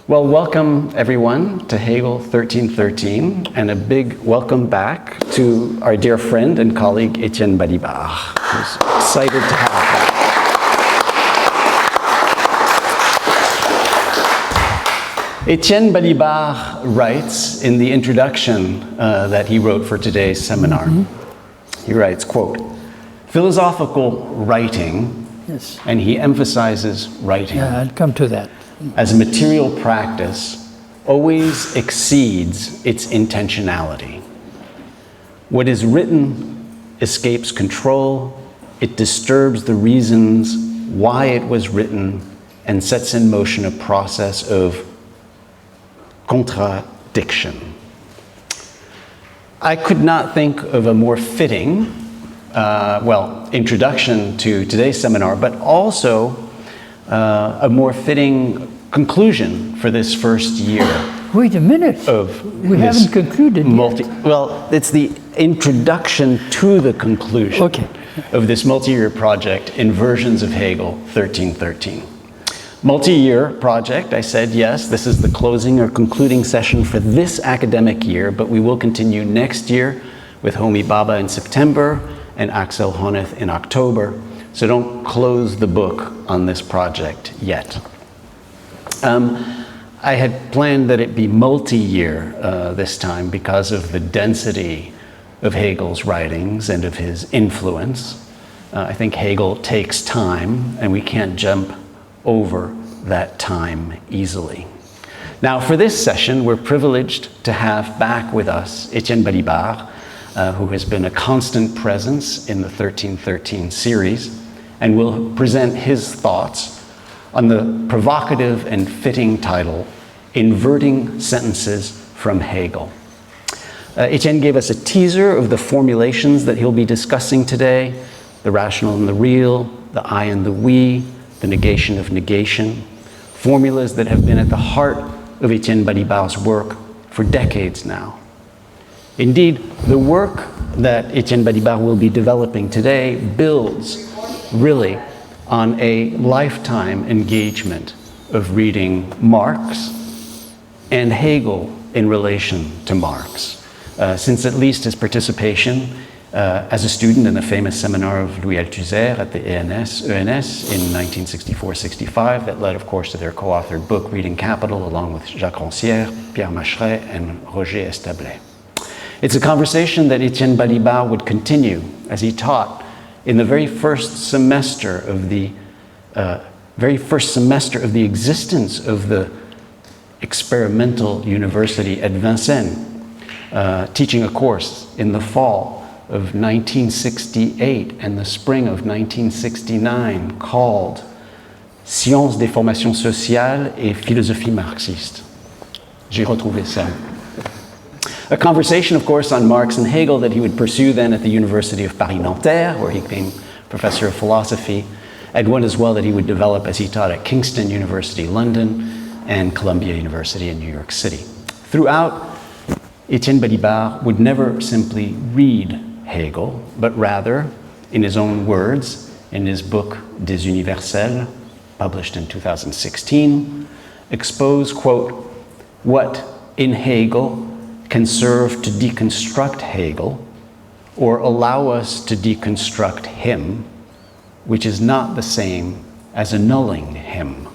Well, welcome everyone to Hegel 1313, and a big welcome back to our dear friend and colleague Étienne Balibar, who's excited to have that. Étienne Balibar writes in the introduction that he wrote for today's seminar. He writes, quote, "Philosophical writing," yes, and he emphasizes writing. Yeah, I'll come to that. "As a material practice, always exceeds its intentionality. What is written escapes control, it disturbs the reasons why it was written, and sets in motion a process of contra-diction." I could not think of a more fitting, introduction to today's seminar, but also a more fitting conclusion for this first year. Wait a minute. We haven't concluded yet. Well, it's the introduction to the conclusion of this multi-year project, Inversions of Hegel 1313. Multi-year project, I said, yes, this is the closing or concluding session for this academic year, but we will continue next year with Homi Bhabha in September and Axel Honneth in October. So don't close the book on this project yet. I had planned that it be multi-year this time because of the density of Hegel's writings and of his influence. I think Hegel takes time, and we can't jump over that time easily. Now, for this session, we're privileged to have back with us Étienne Balibar, who has been a constant presence in the 1313 series, and will present his thoughts on the provocative and fitting title, Inverting Sentences from Hegel. Étienne gave us a teaser of the formulations that he'll be discussing today: the rational and the real, the I and the we, the negation of negation, formulas that have been at the heart of Étienne Balibar's work for decades now. Indeed, the work that Étienne Balibar will be developing today builds really on a lifetime engagement of reading Marx and Hegel in relation to Marx, since at least his participation as a student in the famous seminar of Louis Althusser at the ENS in 1964-65 that led, of course, to their co-authored book, Reading Capital, along with Jacques Rancière, Pierre Macheret, and Roger Establet. It's a conversation that Étienne Balibar would continue as he taught in the very first semester of the existence of the experimental university at Vincennes, teaching a course in the fall of 1968 and the spring of 1969 called Sciences des formations sociales et philosophie marxiste. J'ai retrouvé ça. A conversation, of course, on Marx and Hegel that he would pursue then at the University of Paris-Nanterre, where he became professor of philosophy, and one as well that he would develop as he taught at Kingston University, London, and Columbia University in New York City. Throughout, Étienne Balibar would never simply read Hegel, but rather, in his own words, in his book Des Universels, published in 2016, expose, quote, what in Hegel can serve to deconstruct Hegel, or allow us to deconstruct him, which is not the same as annulling him.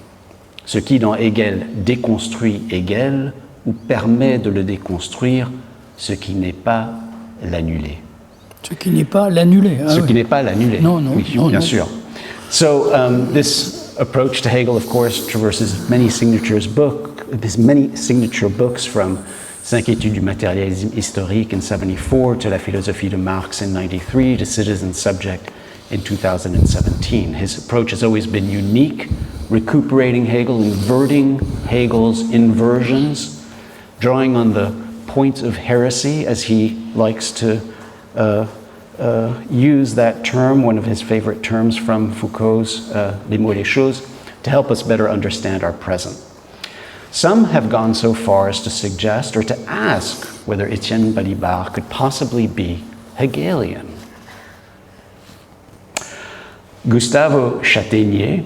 Ce qui dans Hegel déconstruit Hegel, ou permet de le déconstruire, ce qui n'est pas l'annuler. Ce qui n'est pas l'annuler. Ah, ce qui n'est pas l'annuler. Non, non, oui, non, bien non. sûr. So this approach to Hegel, of course, traverses many signature books from 5 études du matérialisme historique in 74 to La philosophie de Marx in 93 to Citizen Subject in 2017. His approach has always been unique, recuperating Hegel, inverting Hegel's inversions, drawing on the points of heresy, as he likes to use that term, one of his favorite terms from Foucault's Les mots et les choses, to help us better understand our present. Some have gone so far as to suggest or to ask whether Étienne Balibar could possibly be Hegelian. Gustavo Chatenier,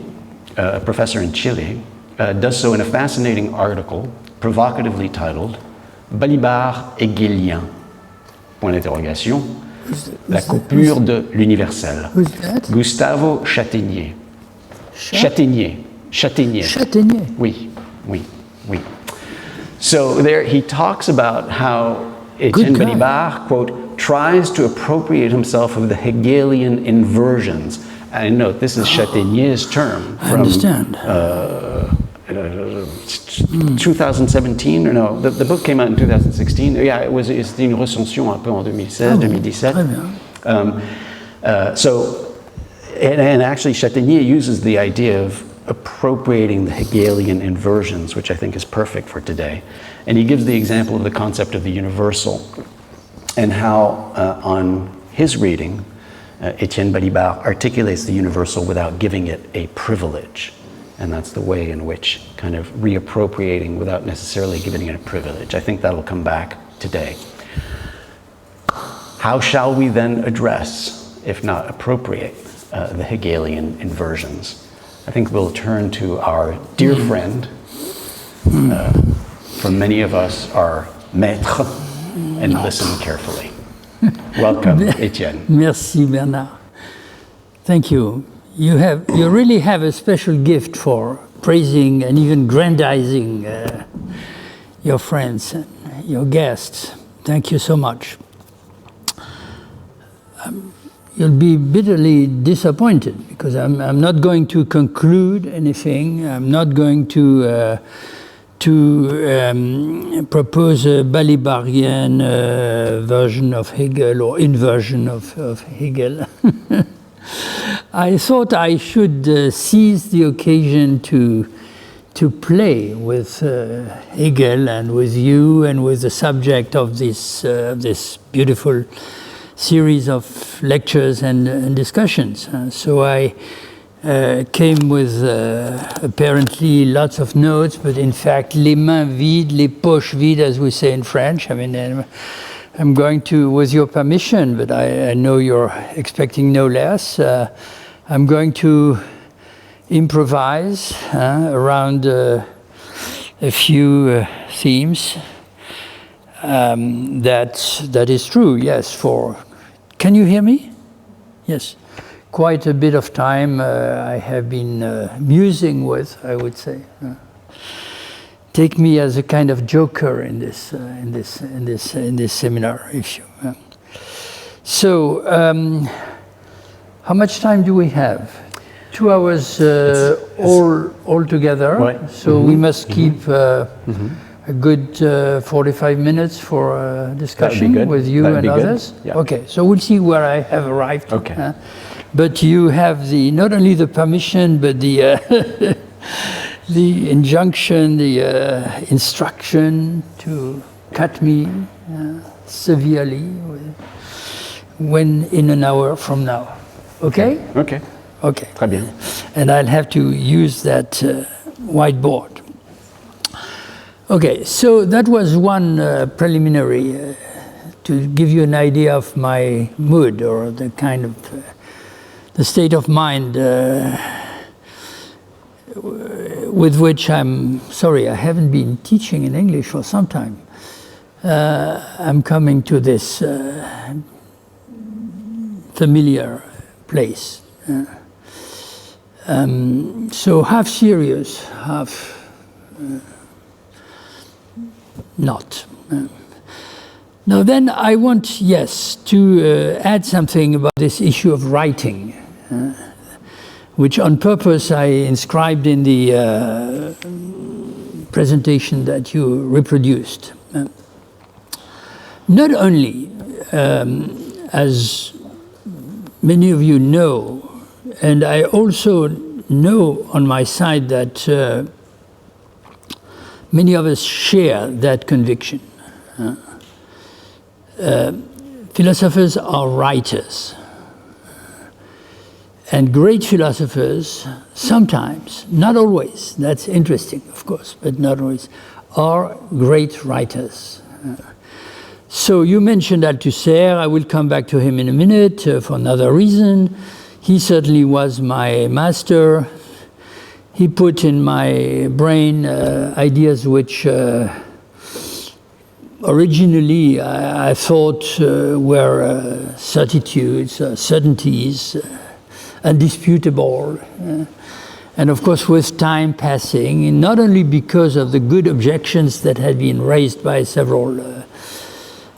a professor in Chile, does so in a fascinating article, provocatively titled Balibar Hegelien, point d'interrogation, la coupure de l'universel. Who's that? Gustavo Chataignier. Chataignier. Oui, oui, oui. So there he talks about how Étienne Balibar, quote, tries to appropriate himself of the Hegelian inversions. And note, this is Chataigner's term from 2017, or no, the book came out in 2016. Yeah, c'était une recension un peu en 2016, 2017. And actually Chataignier uses the idea of appropriating the Hegelian inversions, which I think is perfect for today. And he gives the example of the concept of the universal and how on his reading, Étienne Balibar articulates the universal without giving it a privilege. And that's the way in which kind of reappropriating without necessarily giving it a privilege. I think that'll come back today. How shall we then address, if not appropriate, the Hegelian inversions? I think we'll turn to our dear friend, for many of us, our maître, and listen carefully. Welcome, Étienne. Merci, Bernard. Thank you. You really have a special gift for praising and even grandizing your friends and your guests. Thank you so much. You'll be bitterly disappointed because I'm not going to conclude anything. I'm not going to propose a Balibarian version of Hegel or inversion of Hegel. I thought I should seize the occasion to play with Hegel and with you and with the subject of this beautiful series of lectures and discussions. So I came with apparently lots of notes, but in fact, les mains vides, les poches vides, as we say in French. I mean, I'm going to, with your permission, but I know you're expecting no less, I'm going to improvise around a few themes. That is true, yes. Can you hear me? Yes. Quite a bit of time I have been musing with, I would say. Take me as a kind of joker in this seminar, if you. So, how much time do we have? 2 hours all together. Right. So we must keep a good 45 minutes for discussion with you and others. Yeah. Okay, so we'll see where I have arrived. Okay. But you have not only the permission, but the the injunction, the instruction to cut me severely when in an hour from now. Okay? Okay. Okay. Très bien. And I'll have to use that whiteboard. Okay, so that was one preliminary to give you an idea of my mood or the kind of the state of mind with which I'm sorry, I haven't been teaching in English for some time. I'm coming to this familiar place. So half serious, half not. Now then I want, yes, to add something about this issue of writing, which on purpose I inscribed in the presentation that you reproduced. Not only, as many of you know, and I also know on my side that many of us share that conviction. Philosophers are writers. And great philosophers sometimes, not always, that's interesting, of course, but not always, are great writers. So you mentioned Althusser. I will come back to him in a minute for another reason. He certainly was my master. he put in my brain ideas which originally I thought were certitudes, certainties, undisputable. And of course, with time passing, not only because of the good objections that had been raised by several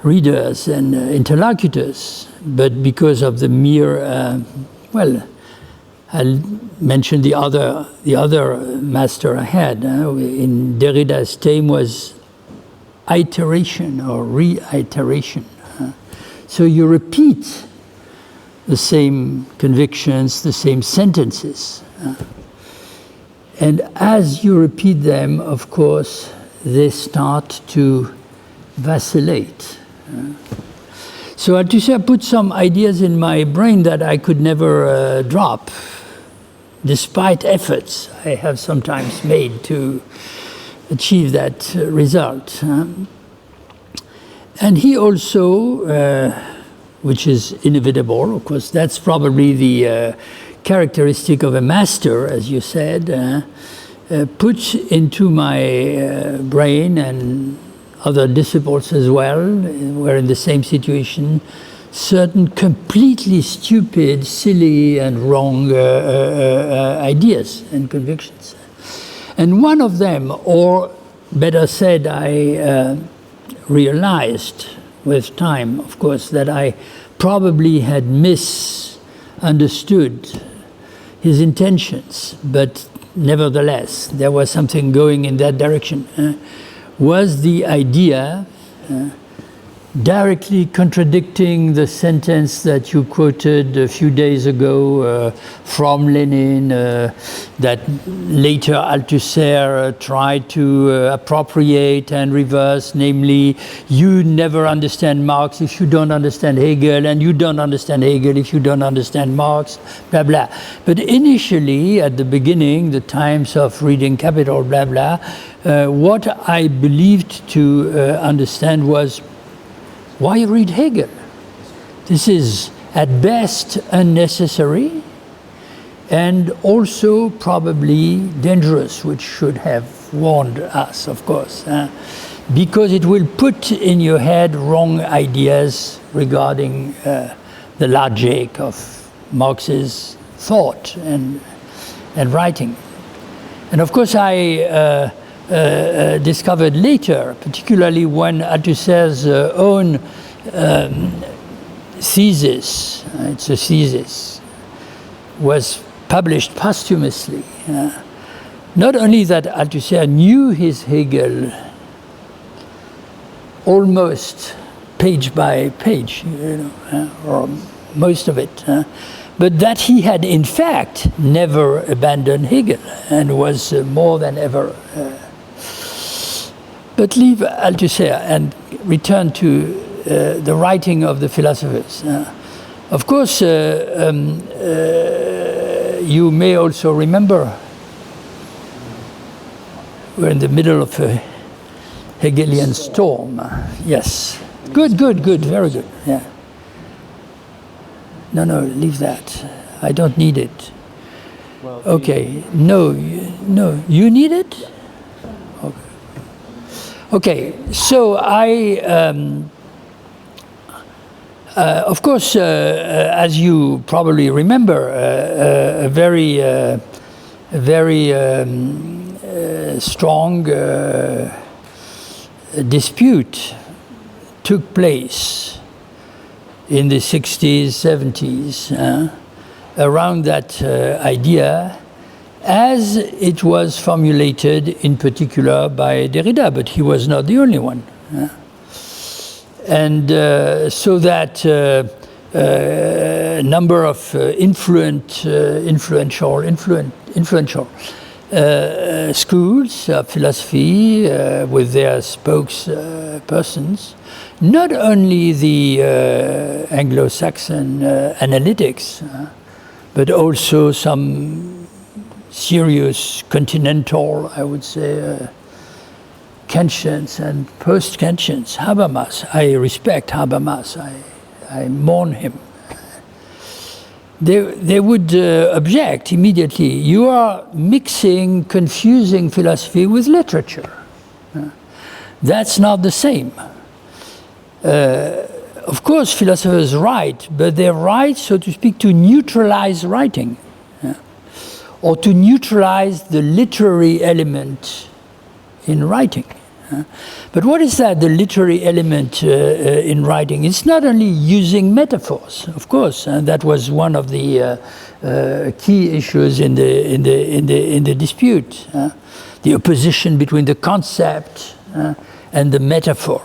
readers and interlocutors, but because of the mere, well, I'll mention the other master I had. In Derrida's theme was iteration or reiteration. So you repeat the same convictions, the same sentences. And as you repeat them, of course, they start to vacillate. So to say, I put some ideas in my brain that I could never drop, despite efforts I have sometimes made to achieve that result. And he also, which is inevitable, of course, that's probably the characteristic of a master, as you said, puts into my brain, and other disciples as well, were in the same situation, certain completely stupid, silly, and wrong ideas and convictions. And one of them, or better said, I realized with time, of course, that I probably had misunderstood his intentions, but nevertheless, there was something going in that direction, was the idea directly contradicting the sentence that you quoted a few days ago from Lenin, that later Althusser tried to appropriate and reverse, namely, you never understand Marx if you don't understand Hegel, and you don't understand Hegel if you don't understand Marx, blah, blah. But initially, at the beginning, the times of reading Capital, blah, blah, what I believed to understand was, why read Hegel? This is at best unnecessary and also probably dangerous, which should have warned us, of course, because it will put in your head wrong ideas regarding the logic of Marx's thought and writing. And of course, I discovered later, particularly when Althusser's own thesis, it's a thesis, was published posthumously. Not only that Althusser knew his Hegel almost page by page, or most of it, but that he had in fact never abandoned Hegel and was more than ever. But leave Althusser and return to the writing of the philosophers. Of course, you may also remember we're in the middle of a Hegelian storm. Yes. Good, very good. Yeah. No, leave that. I don't need it. Well, okay. No, you need it? Okay, so I, of course, as you probably remember, a very strong dispute took place in the 60s, 70s, around that idea, as it was formulated in particular by Derrida, but he was not the only one. And so that number of influential schools of philosophy with their spokespersons, not only the Anglo-Saxon analytics, but also some serious continental, I would say, Kantians and post-Kantians. Habermas, I respect Habermas, I mourn him. they would object immediately. You are mixing, confusing philosophy with literature. That's not the same. Of course, philosophers write, but they write, so to speak, to neutralize writing, or to neutralize the literary element in writing. But what is that, the literary element in writing? It's not only using metaphors, of course, and that was one of the key issues in the dispute. The opposition between the concept and the metaphor,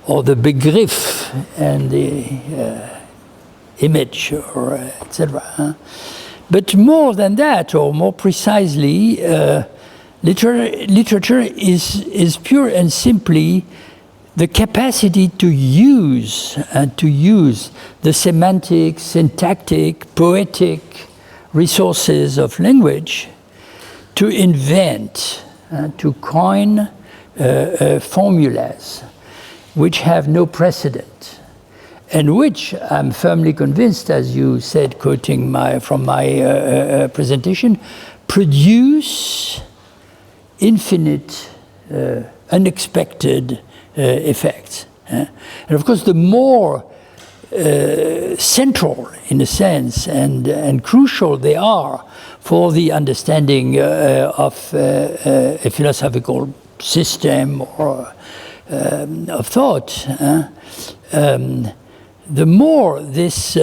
or the Begriff and the image, or etc. But more than that, or more precisely, literature is pure and simply the capacity to use the semantic, syntactic, poetic resources of language to invent, to coin formulas which have no precedent, and which, I'm firmly convinced, as you said, quoting from my presentation, produce infinite, unexpected effects. And of course, the more central, in a sense, and crucial they are for the understanding of a philosophical system or of thought, the more this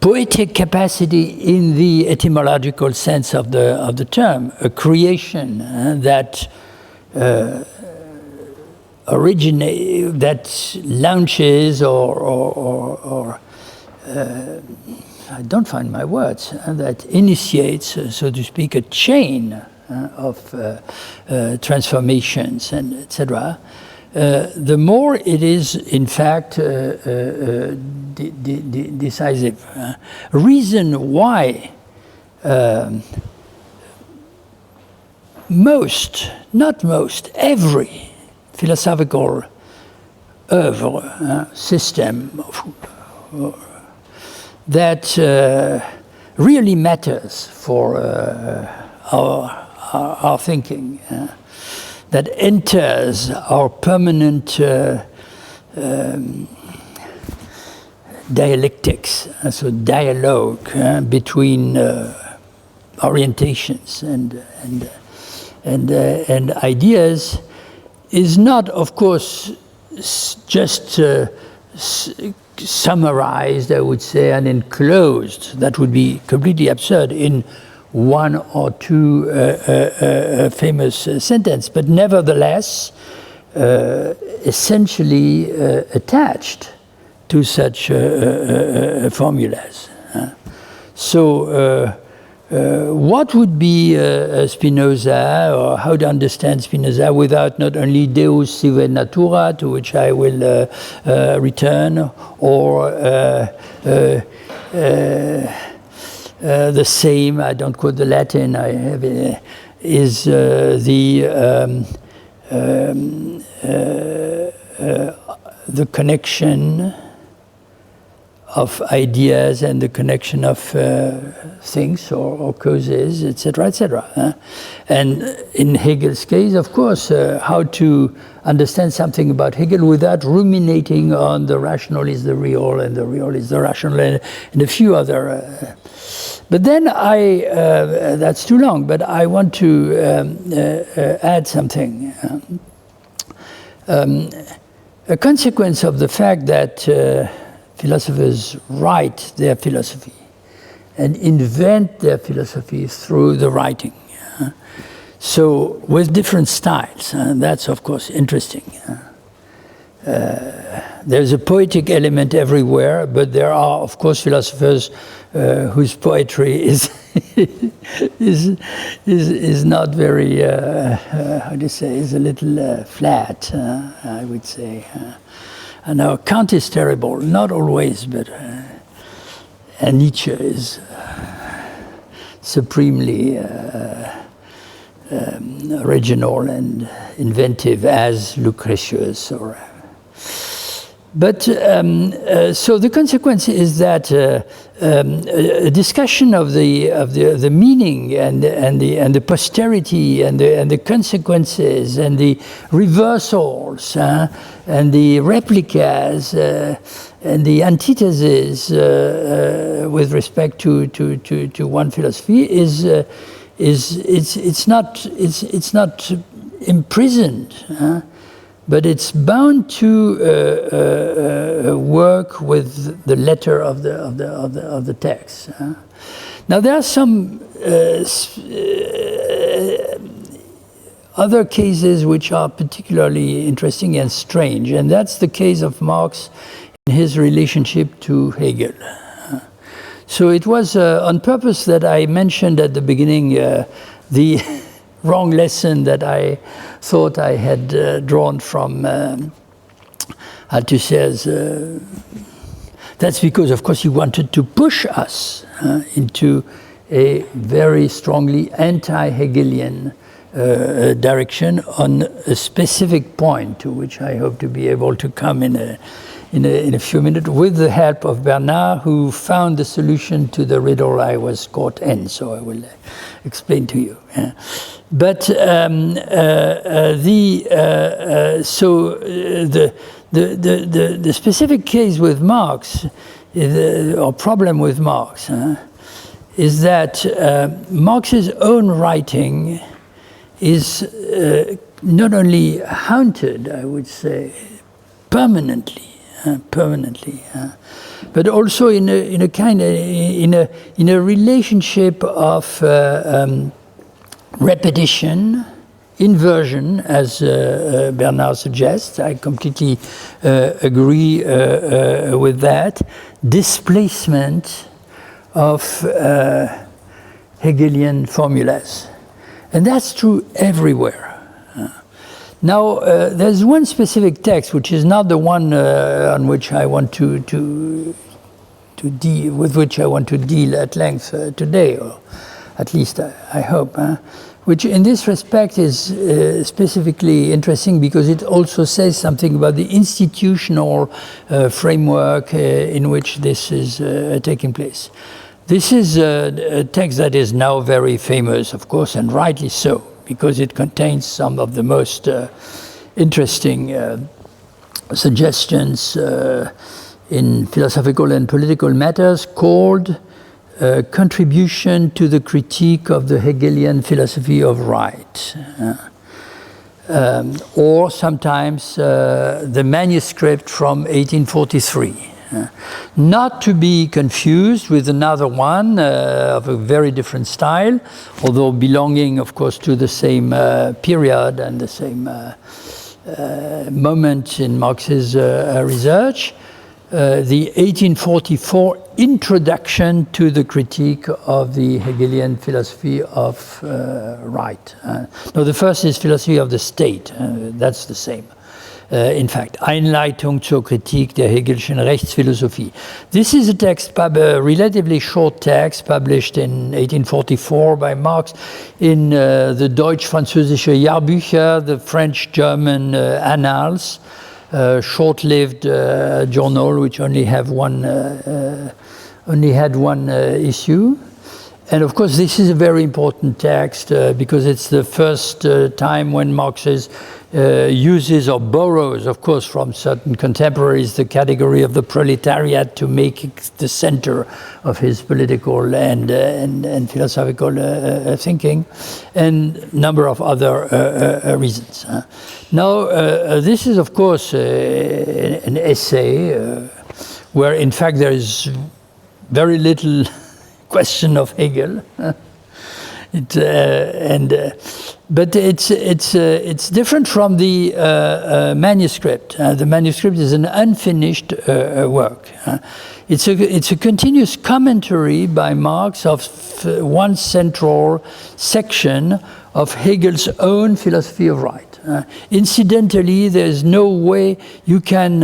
poetic capacity in the etymological sense of the term, a creation that that launches or I don't find my words, that initiates, so to speak, a chain of transformations and etc. The more it is, in fact, decisive. Reason why every philosophical oeuvre, system that really matters for our thinking, that enters our permanent dialectics, so dialogue between orientations and ideas, is not, of course, just summarized, I would say, and enclosed. That would be completely absurd in one or two famous sentences, but nevertheless essentially attached to such formulas. So what would be Spinoza, or how to understand Spinoza without not only Deus sive natura, to which I will return, or the same, I don't quote the Latin, I have is the connection of ideas and the connection of things or causes, etc., etc. And in Hegel's case, of course, how to understand something about Hegel without ruminating on the rational is the real and the real is the rational, and a few other. But then that's too long, but I want to add something. A consequence of the fact that philosophers write their philosophy and invent their philosophy through the writing. So with different styles, that's of course interesting. There's a poetic element everywhere, but there are of course philosophers whose poetry is not very, how do you say, is a little flat, I would say. And now Kant is terrible, not always, but and Nietzsche is supremely original and inventive as Lucretius. So the consequence is that a discussion of the meaning and the posterity and the consequences and the reversals and the replicas and the antitheses with respect to one philosophy it's not imprisoned. But it's bound to work with the letter of the text. Now there are some other cases which are particularly interesting and strange, and that's the case of Marx in his relationship to Hegel. So it was on purpose that I mentioned at the beginning the wrong lesson that I thought I had drawn from Althusser's. That's because, of course, he wanted to push us into a very strongly anti-Hegelian direction on a specific point, to which I hope to be able to come in a few minutes, with the help of Bernard, who found the solution to the riddle I was caught in. So I will explain to you. But the specific case with Marx, or problem with Marx, is that Marx's own writing is not only haunted, I would say, permanently, but also in a kind of in a relationship of repetition, inversion, as Bernard suggests. I completely agree with that. Displacement of Hegelian formulas. And that's true everywhere. Now, there's one specific text, which is not the one on which I want to deal, with which I want to deal at length today, or at least I hope, which in this respect is specifically interesting because it also says something about the institutional framework in which this is taking place. This is a text that is now very famous, of course, and rightly so, because it contains some of the most interesting suggestions in philosophical and political matters, called Contribution to the Critique of the Hegelian Philosophy of Right, or sometimes the manuscript from 1843. Not to be confused with another one of a very different style, although belonging, of course, to the same period and the same moment in Marx's research. The 1844 Introduction to the Critique of the Hegelian Philosophy of Right. No, the first is Philosophy of the State. That's the same. In fact, Einleitung zur Kritik der Hegelschen Rechtsphilosophie. This is a text, a relatively short text, published in 1844 by Marx in the Deutsch-Französische Jahrbücher, the French-German Annals, short-lived journal which only had one issue. And of course, this is a very important text because it's the first time when Marx uses or borrows, of course, from certain contemporaries, the category of the proletariat to make it the center of his political and philosophical thinking, and a number of other reasons. Now, this is, of course, an essay where, in fact, there is very little question of Hegel, but it's different from the manuscript. The manuscript is an unfinished work. It's a continuous commentary by Marx of one central section of Hegel's own philosophy of right. Incidentally, there's no way you can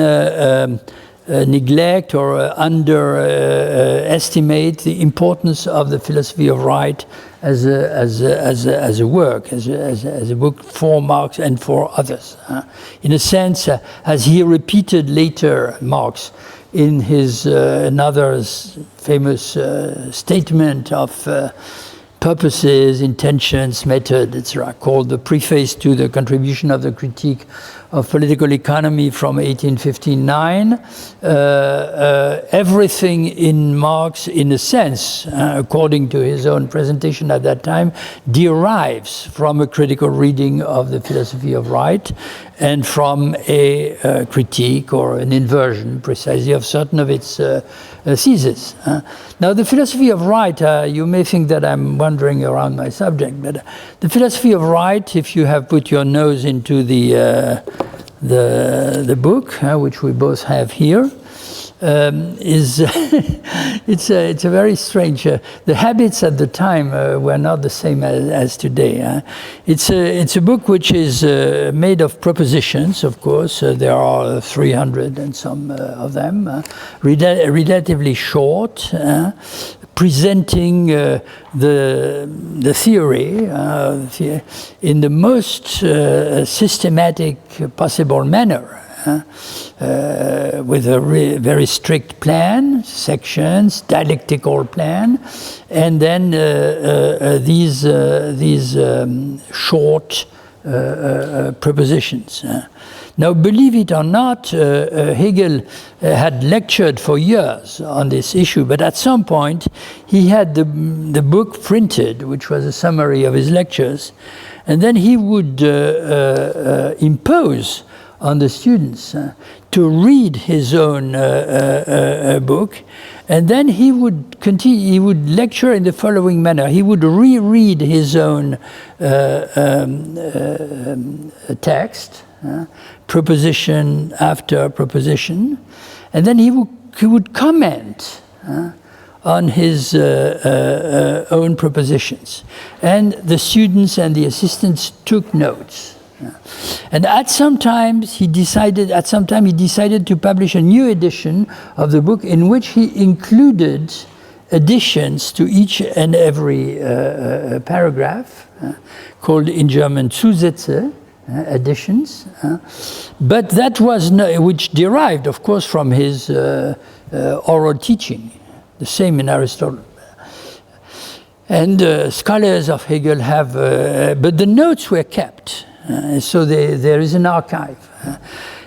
neglect or underestimate the importance of the philosophy of right as a work, as a book for Marx and for others. In a sense, as he repeated later, Marx, in his another famous statement of purposes, intentions, method, etc., called the Preface to the Contribution of the Critique of Political Economy from 1859. Everything in Marx, in a sense, according to his own presentation at that time, derives from a critical reading of the philosophy of right and from a critique or an inversion, precisely, of certain of its theses. Now, the philosophy of right, you may think that I'm wandering around my subject, but the philosophy of right, if you have put your nose into the book, which we both have here, is it's a very strange. The habits at the time were not the same as today. It's a book which is made of propositions. Of course, there are 300 and some of them, relatively short, presenting the theory in the most systematic possible manner. With a very strict plan, sections, dialectical plan, and then these short propositions. Now, believe it or not, Hegel had lectured for years on this issue, but at some point he had the book printed, which was a summary of his lectures, and then he would impose on the students to read his own book, and then he would continue. He would lecture in the following manner: he would reread his own text, proposition after proposition, and then he would comment on his own propositions, and the students and the assistants took notes. And at some time he decided to publish a new edition of the book in which he included additions to each and every paragraph, called in German Zusätze, additions. But that was which derived, of course, from his oral teaching, the same in Aristotle. And scholars of Hegel have, but the notes were kept. So there is an archive.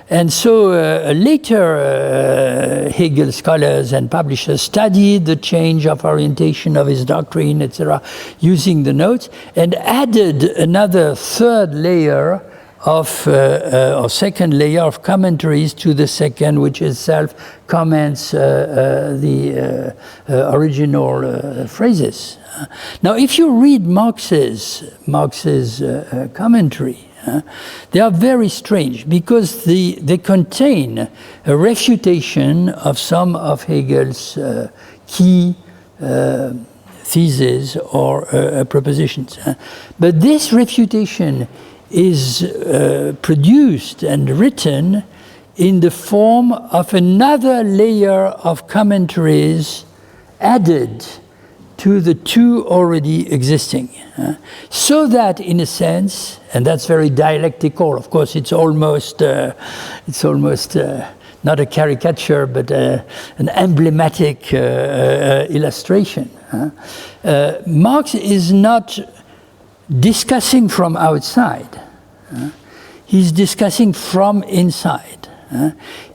And so later Hegel scholars and publishers studied the change of orientation of his doctrine, etc., using the notes, and added another third layer of, or second layer of commentaries to the second, which itself comments the original phrases. Now, if you read Marx's commentary, they are very strange because they contain a refutation of some of Hegel's key theses or propositions. But this refutation is produced and written in the form of another layer of commentaries added to the two already existing. So that, in a sense, and that's very dialectical, of course, it's almost not a caricature, but an emblematic illustration. Marx is not discussing from outside. He's discussing from inside.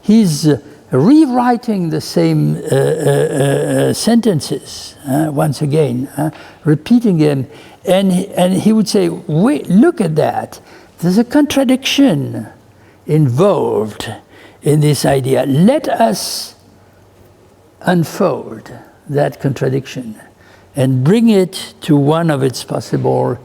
He's rewriting the same sentences once again, repeating them, and he would say, "Wait, look at that. There's a contradiction involved in this idea. Let us unfold that contradiction and bring it to one of its possible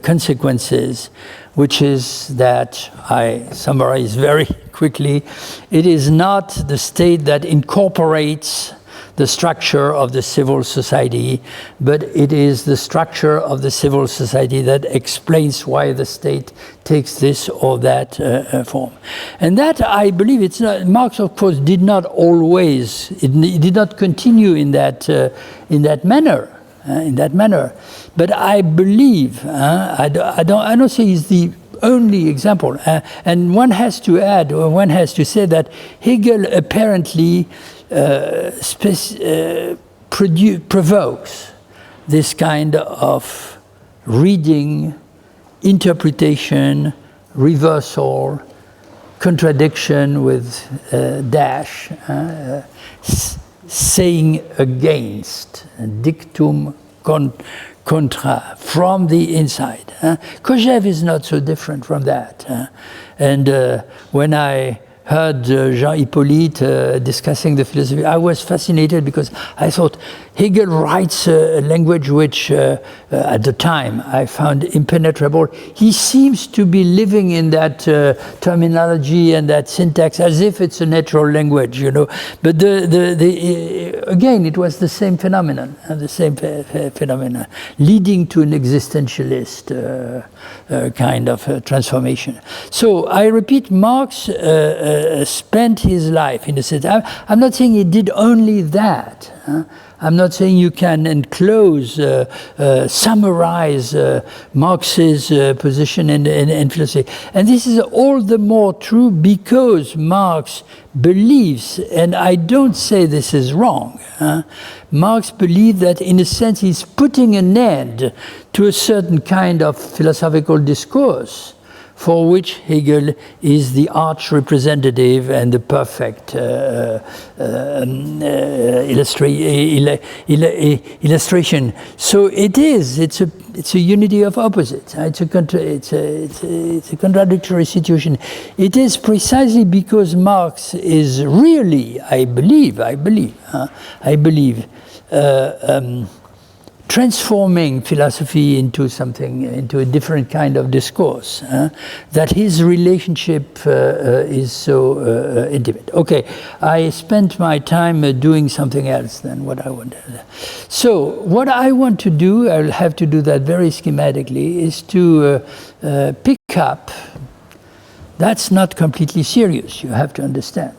consequences, which is that," I summarize very quickly, it is not the state that incorporates the structure of the civil society, but it is the structure of the civil society that explains why the state takes this or that form. And that, I believe, it's not, Marx, of course, did not always, it did not continue in that manner. But I believe, I don't say he's the only example, and one has to add, or one has to say that Hegel apparently provokes this kind of reading, interpretation, reversal, contradiction with dash, saying against, dictum contra, from the inside. Kojève is not so different from that. And when I heard Jean Hippolyte discussing the philosophy, I was fascinated because I thought Hegel writes a language which, at the time, I found impenetrable. He seems to be living in that terminology and that syntax as if it's a natural language, you know. But again, it was the same phenomenon, leading to an existentialist kind of transformation. So I repeat, Marx spent his life in a sense. I'm not saying he did only that. I'm not saying you can enclose, summarize Marx's position in philosophy. And this is all the more true because Marx believes, and I don't say this is wrong, Marx believed that in a sense he's putting an end to a certain kind of philosophical discourse for which Hegel is the arch representative and the perfect illustration. So it's a unity of opposites. It's a contradictory situation. It is precisely because Marx is really, I believe, transforming philosophy into something, into a different kind of discourse, that his relationship is so intimate. Okay, I spent my time doing something else than what I wanted. So what I want to do, I'll have to do that very schematically, is to pick up, that's not completely serious, you have to understand.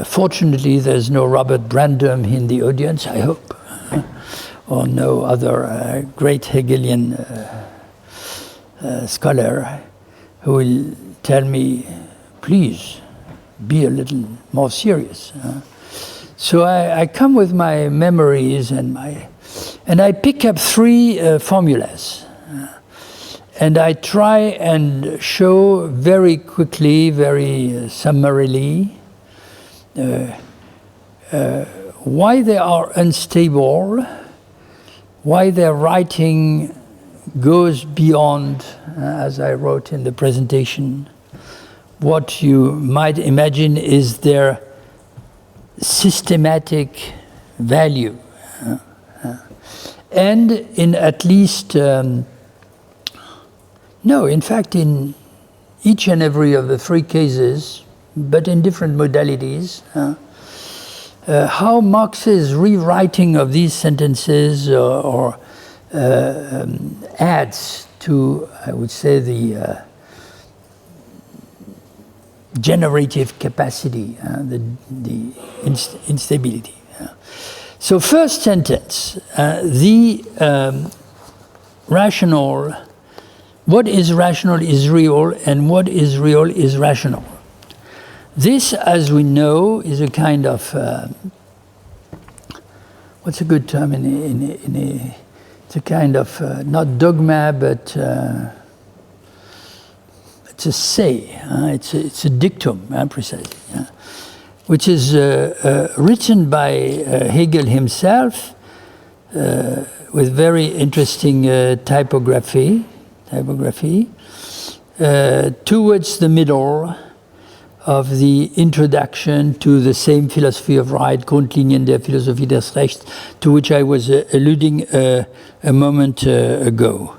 Fortunately, there's no Robert Brandom in the audience, I hope. Or no other great Hegelian scholar who will tell me, please, be a little more serious. So I come with my memories and I pick up three formulas. And I try and show very quickly, very summarily, why they are unstable, why their writing goes beyond, as I wrote in the presentation, what you might imagine is their systematic value. And in at least, in fact, in each and every of the three cases, but in different modalities, how Marx's rewriting of these sentences adds to, I would say, the generative capacity, the instability. So first sentence, the rational, what is rational is real, and what is real is rational. This, as we know, is a kind of, what's a good term it's a kind of, not dogma, but it's a say, it's a dictum, precisely, which is written by Hegel himself with very interesting typography, towards the middle of the introduction to the same philosophy of right, Grundlinien der Philosophie des Rechts, to which I was alluding a moment ago.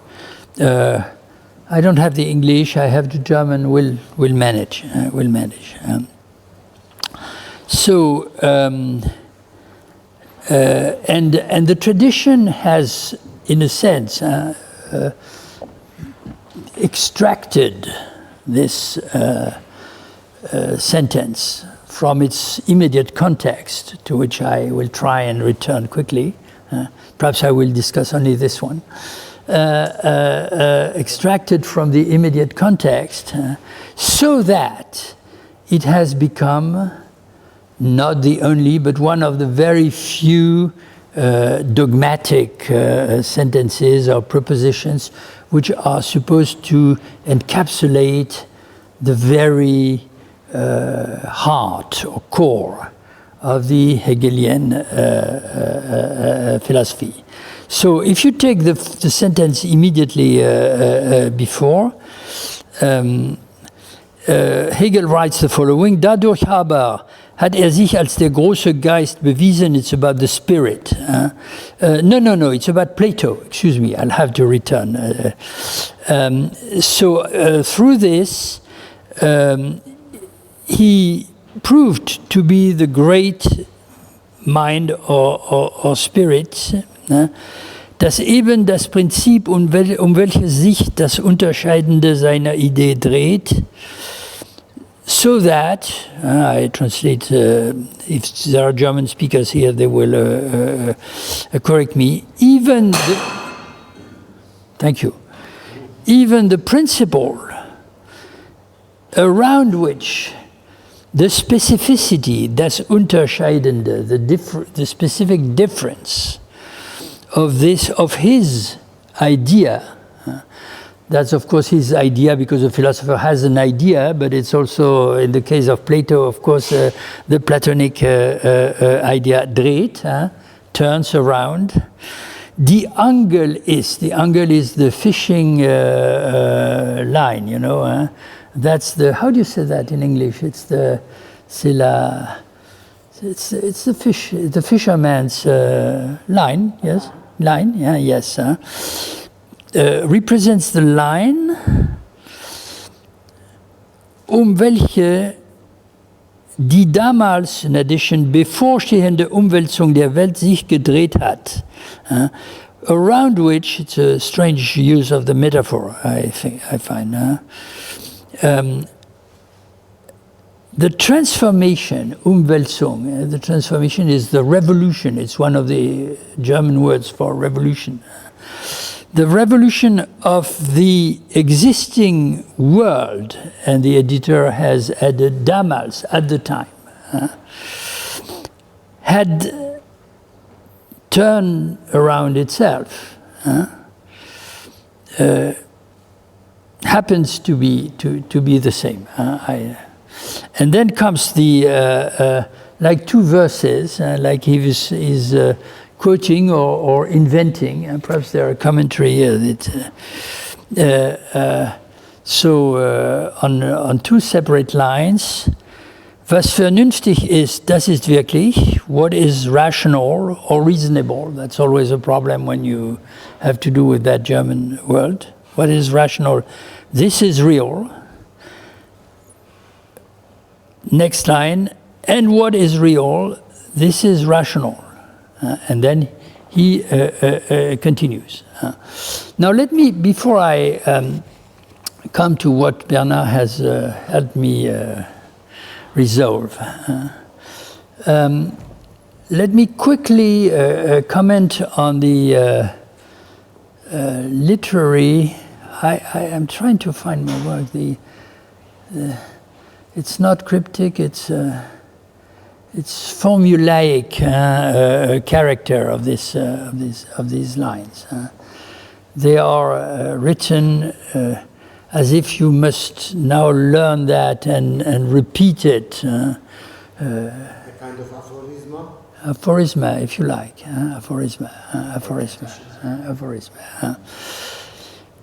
I don't have the English, I have the German, we'll manage. And the tradition has, in a sense, extracted this sentence from its immediate context, to which I will try and return quickly. Perhaps I will discuss only this one. Extracted from the immediate context, so that it has become not the only, but one of the very few dogmatic sentences or propositions which are supposed to encapsulate the very heart or core of the Hegelian philosophy. So if you take the sentence immediately before, Hegel writes the following: Dadurch aber hat sich als der große Geist bewiesen. It's about the spirit. No, it's about Plato. Excuse me, I'll have to return. Through this, he proved to be the great mind or spirit, dass eben das Prinzip, welches sich das Unterscheidende seiner Idee dreht, so that, I translate, if there are German speakers here, they will correct me, even the principle around which the specificity, das Unterscheidende, the specific difference of his idea. That's of course his idea, because a philosopher has an idea, but it's also, in the case of Plato, of course, the Platonic idea dreht, turns around. The angle is the fishing line, you know. That's the, how do you say that in English? It's the fish, the fisherman's line, yes? Line, yeah, yes. Represents the line, welche die damals, in addition, bevorstehende Umwälzung der Welt sich gedreht hat. Around which, it's a strange use of the metaphor, I find. The transformation, Umwälzung, the transformation is the revolution. It's one of the German words for revolution. The revolution of the existing world, and the editor has added damals at the time, had turned around itself. Happens to be the same. And then comes the like two verses, like he is quoting or inventing, and perhaps there are commentary here that on two separate lines. Was vernünftig ist, das ist wirklich. What is rational or reasonable? That's always a problem when you have to do with that German word. What is rational? This is real. Next line, and what is real? This is rational. And then he continues. Now let me, before I come to what Bernard has helped me resolve, let me quickly comment on the literary. I am trying to find my work. It's not cryptic. It's formulaic character of these lines. They are written as if you must now learn that and repeat it. A kind of aphorisma? Aphorisma, if you like. Aphorisma.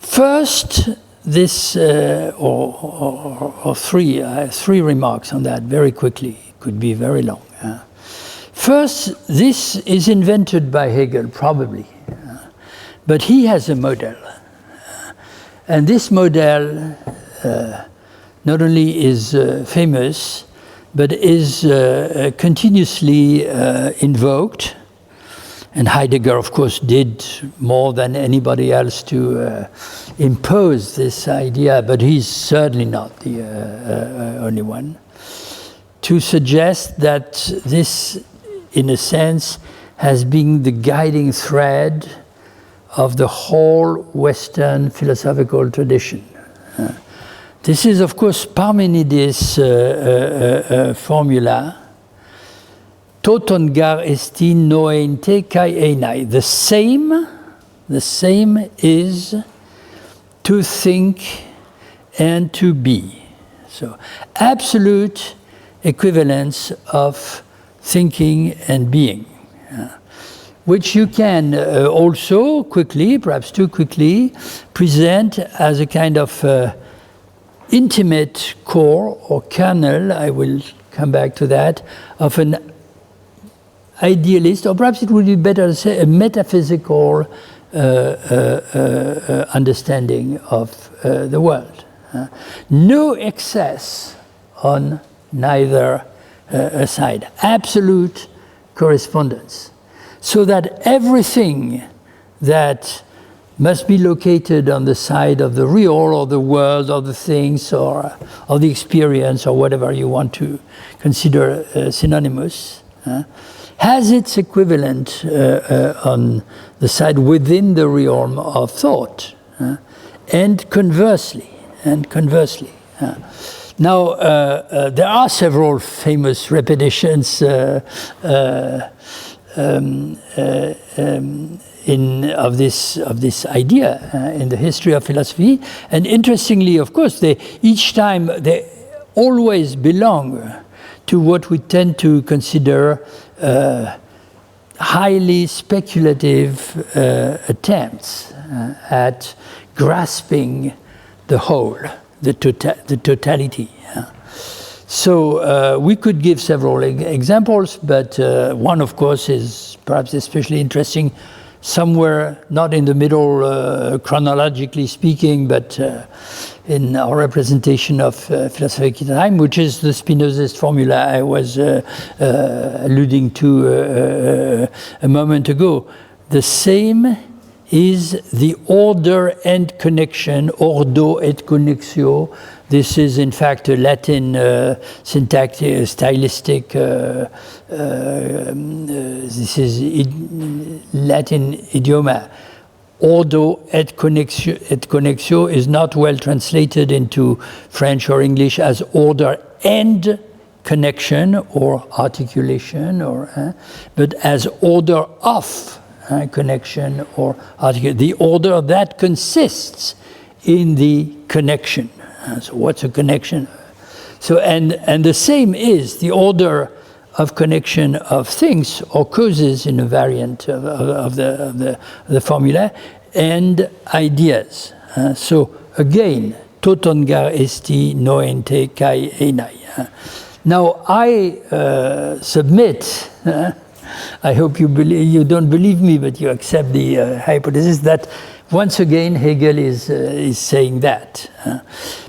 First, this, or three remarks on that very quickly. It could be very long. First, this is invented by Hegel, probably. But he has a model. And this model not only is famous, but is continuously invoked And Heidegger, of course, did more than anybody else to impose this idea, but he's certainly not the only one, to suggest that this, in a sense, has been the guiding thread of the whole Western philosophical tradition. This is, of course, Parmenides' formula, toton gar esti noente kai enai. The same is to think and to be. So, absolute equivalence of thinking and being, which you can also quickly, perhaps too quickly, present as a kind of intimate core or kernel, I will come back to that, of an idealist, or perhaps it would be better to say a metaphysical understanding of the world. No excess on neither side. Absolute correspondence. So that everything that must be located on the side of the real or the world or the things or the experience or whatever you want to consider synonymous, has its equivalent on the side within the realm of thought, and conversely. Now, there are several famous repetitions of this idea in the history of philosophy, and interestingly, of course, each time they always belong to what we tend to consider highly speculative attempts at grasping the whole, the totality. So we could give several examples, but one, of course, is perhaps especially interesting somewhere not in the middle, chronologically speaking, but in our representation of philosophical time, which is the Spinozist formula I was alluding to a moment ago. The same is the order and connection, ordo et connexio. This is, in fact, a Latin syntactic, stylistic, this is Latin idioma. Ordo et connexio is not well translated into French or English as order and connection or articulation, but as order of connection or articulation. The order that consists in the connection. So what's a connection? So and the same is the order of connection of things or causes in a variant of the formula, and ideas. So again, toton gar esti noente kai enai. Now I submit, I hope you don't believe me, but you accept the hypothesis that once again Hegel is saying that.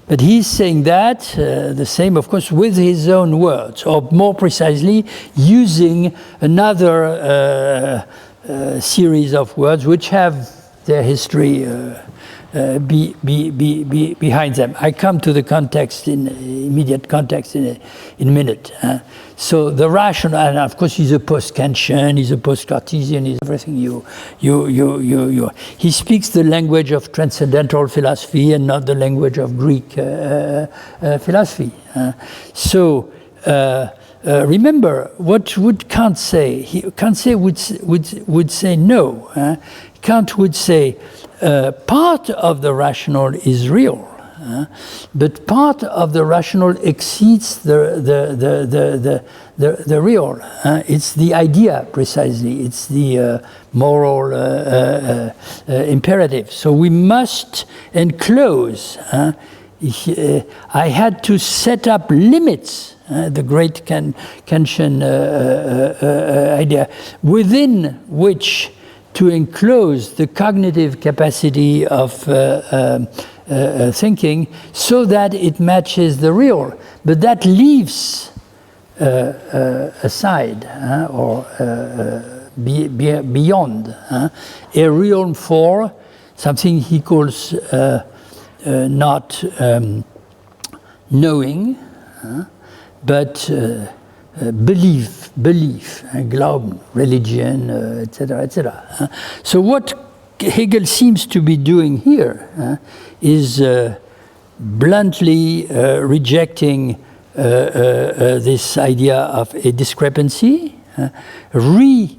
But he's saying that, the same, of course, with his own words, or more precisely, using another series of words which have their history behind them. I come to the context, immediate context in a minute. So the rational, and of course he's a post-Kantian, he's a post-Cartesian, he's everything you. He speaks the language of transcendental philosophy and not the language of Greek philosophy. So remember, what would Kant say? Kant would say no. Kant would say part of the rational is real, but part of the rational exceeds the real. It's the idea precisely. It's the moral imperative. So we must enclose. I had to set up limits. The great Kantian idea, within which to enclose the cognitive capacity of thinking so that it matches the real. But that leaves aside or beyond. A realm for something he calls not knowing, but belief, Glauben, religion, etc., etc. So what Hegel seems to be doing here is bluntly rejecting this idea of a discrepancy, recreating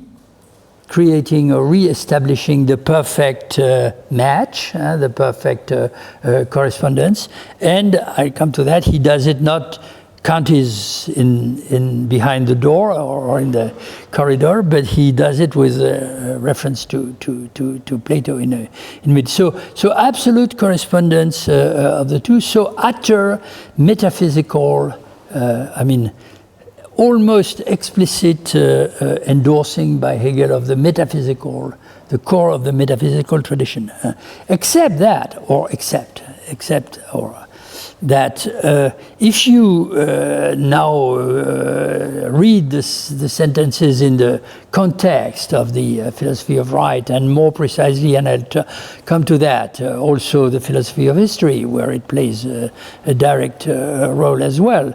or re-establishing the perfect match, the perfect correspondence, and I come to that. He does it not. Kant is in behind the door or in the corridor, but he does it with reference to Plato in mid. So absolute correspondence of the two. So utter metaphysical, almost explicit endorsing by Hegel of the metaphysical, the core of the metaphysical tradition. Except that if you now read the sentences in the context of the philosophy of right, and more precisely, and I'll come to that, also the philosophy of history, where it plays a direct role as well,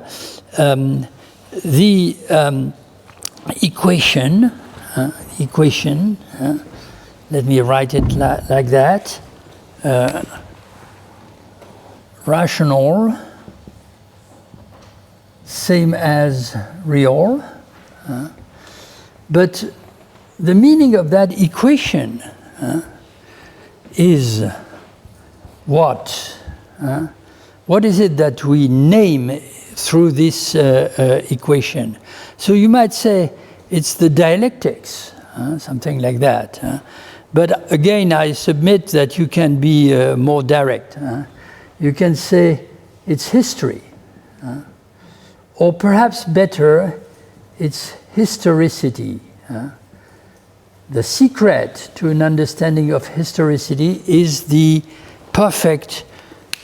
the equation, let me write it like that, rational, same as real, but the meaning of that equation is what? What is it that we name through this equation? So you might say it's the dialectics, something like that. But again, I submit that you can be more direct. You can say it's history, or perhaps better, it's historicity. The secret to an understanding of historicity is the perfect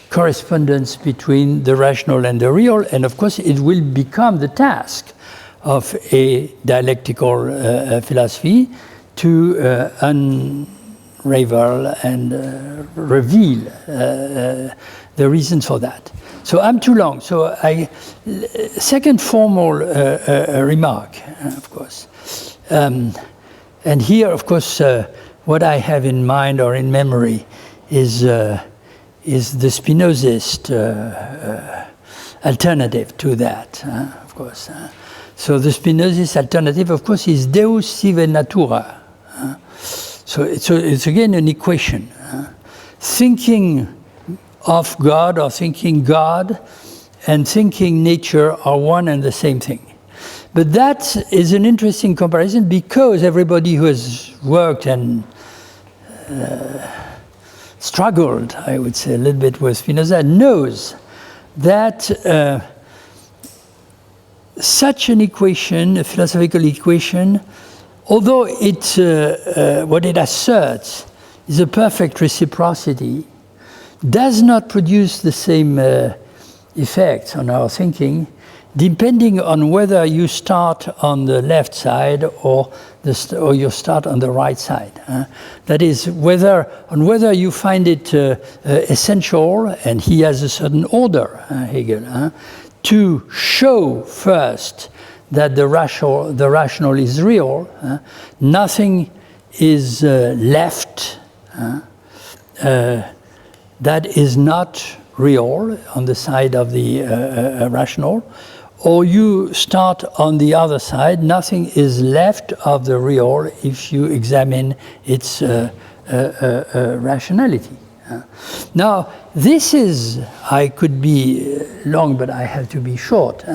correspondence between the rational and the real, and of course it will become the task of a dialectical philosophy to unravel and reveal the reasons for that. So I'm too long. So second formal remark, of course. And here, of course, what I have in mind or in memory is the Spinozist alternative to that, of course. So the Spinozist alternative, of course, is Deus sive natura. So it's again an equation. Thinking of God or thinking God and thinking nature are one and the same thing. But that is an interesting comparison because everybody who has worked and struggled, I would say, a little bit with Spinoza knows that such an equation, a philosophical equation, although what it asserts is a perfect reciprocity, does not produce the same effects on our thinking, depending on whether you start on the left side or you start on the right side. That is, whether you find it essential, and he has a certain order, Hegel, to show first that the rational is real, nothing is left that is not real on the side of the rational, or you start on the other side, nothing is left of the real if you examine its rationality. Now, this is, I could be long, but I have to be short.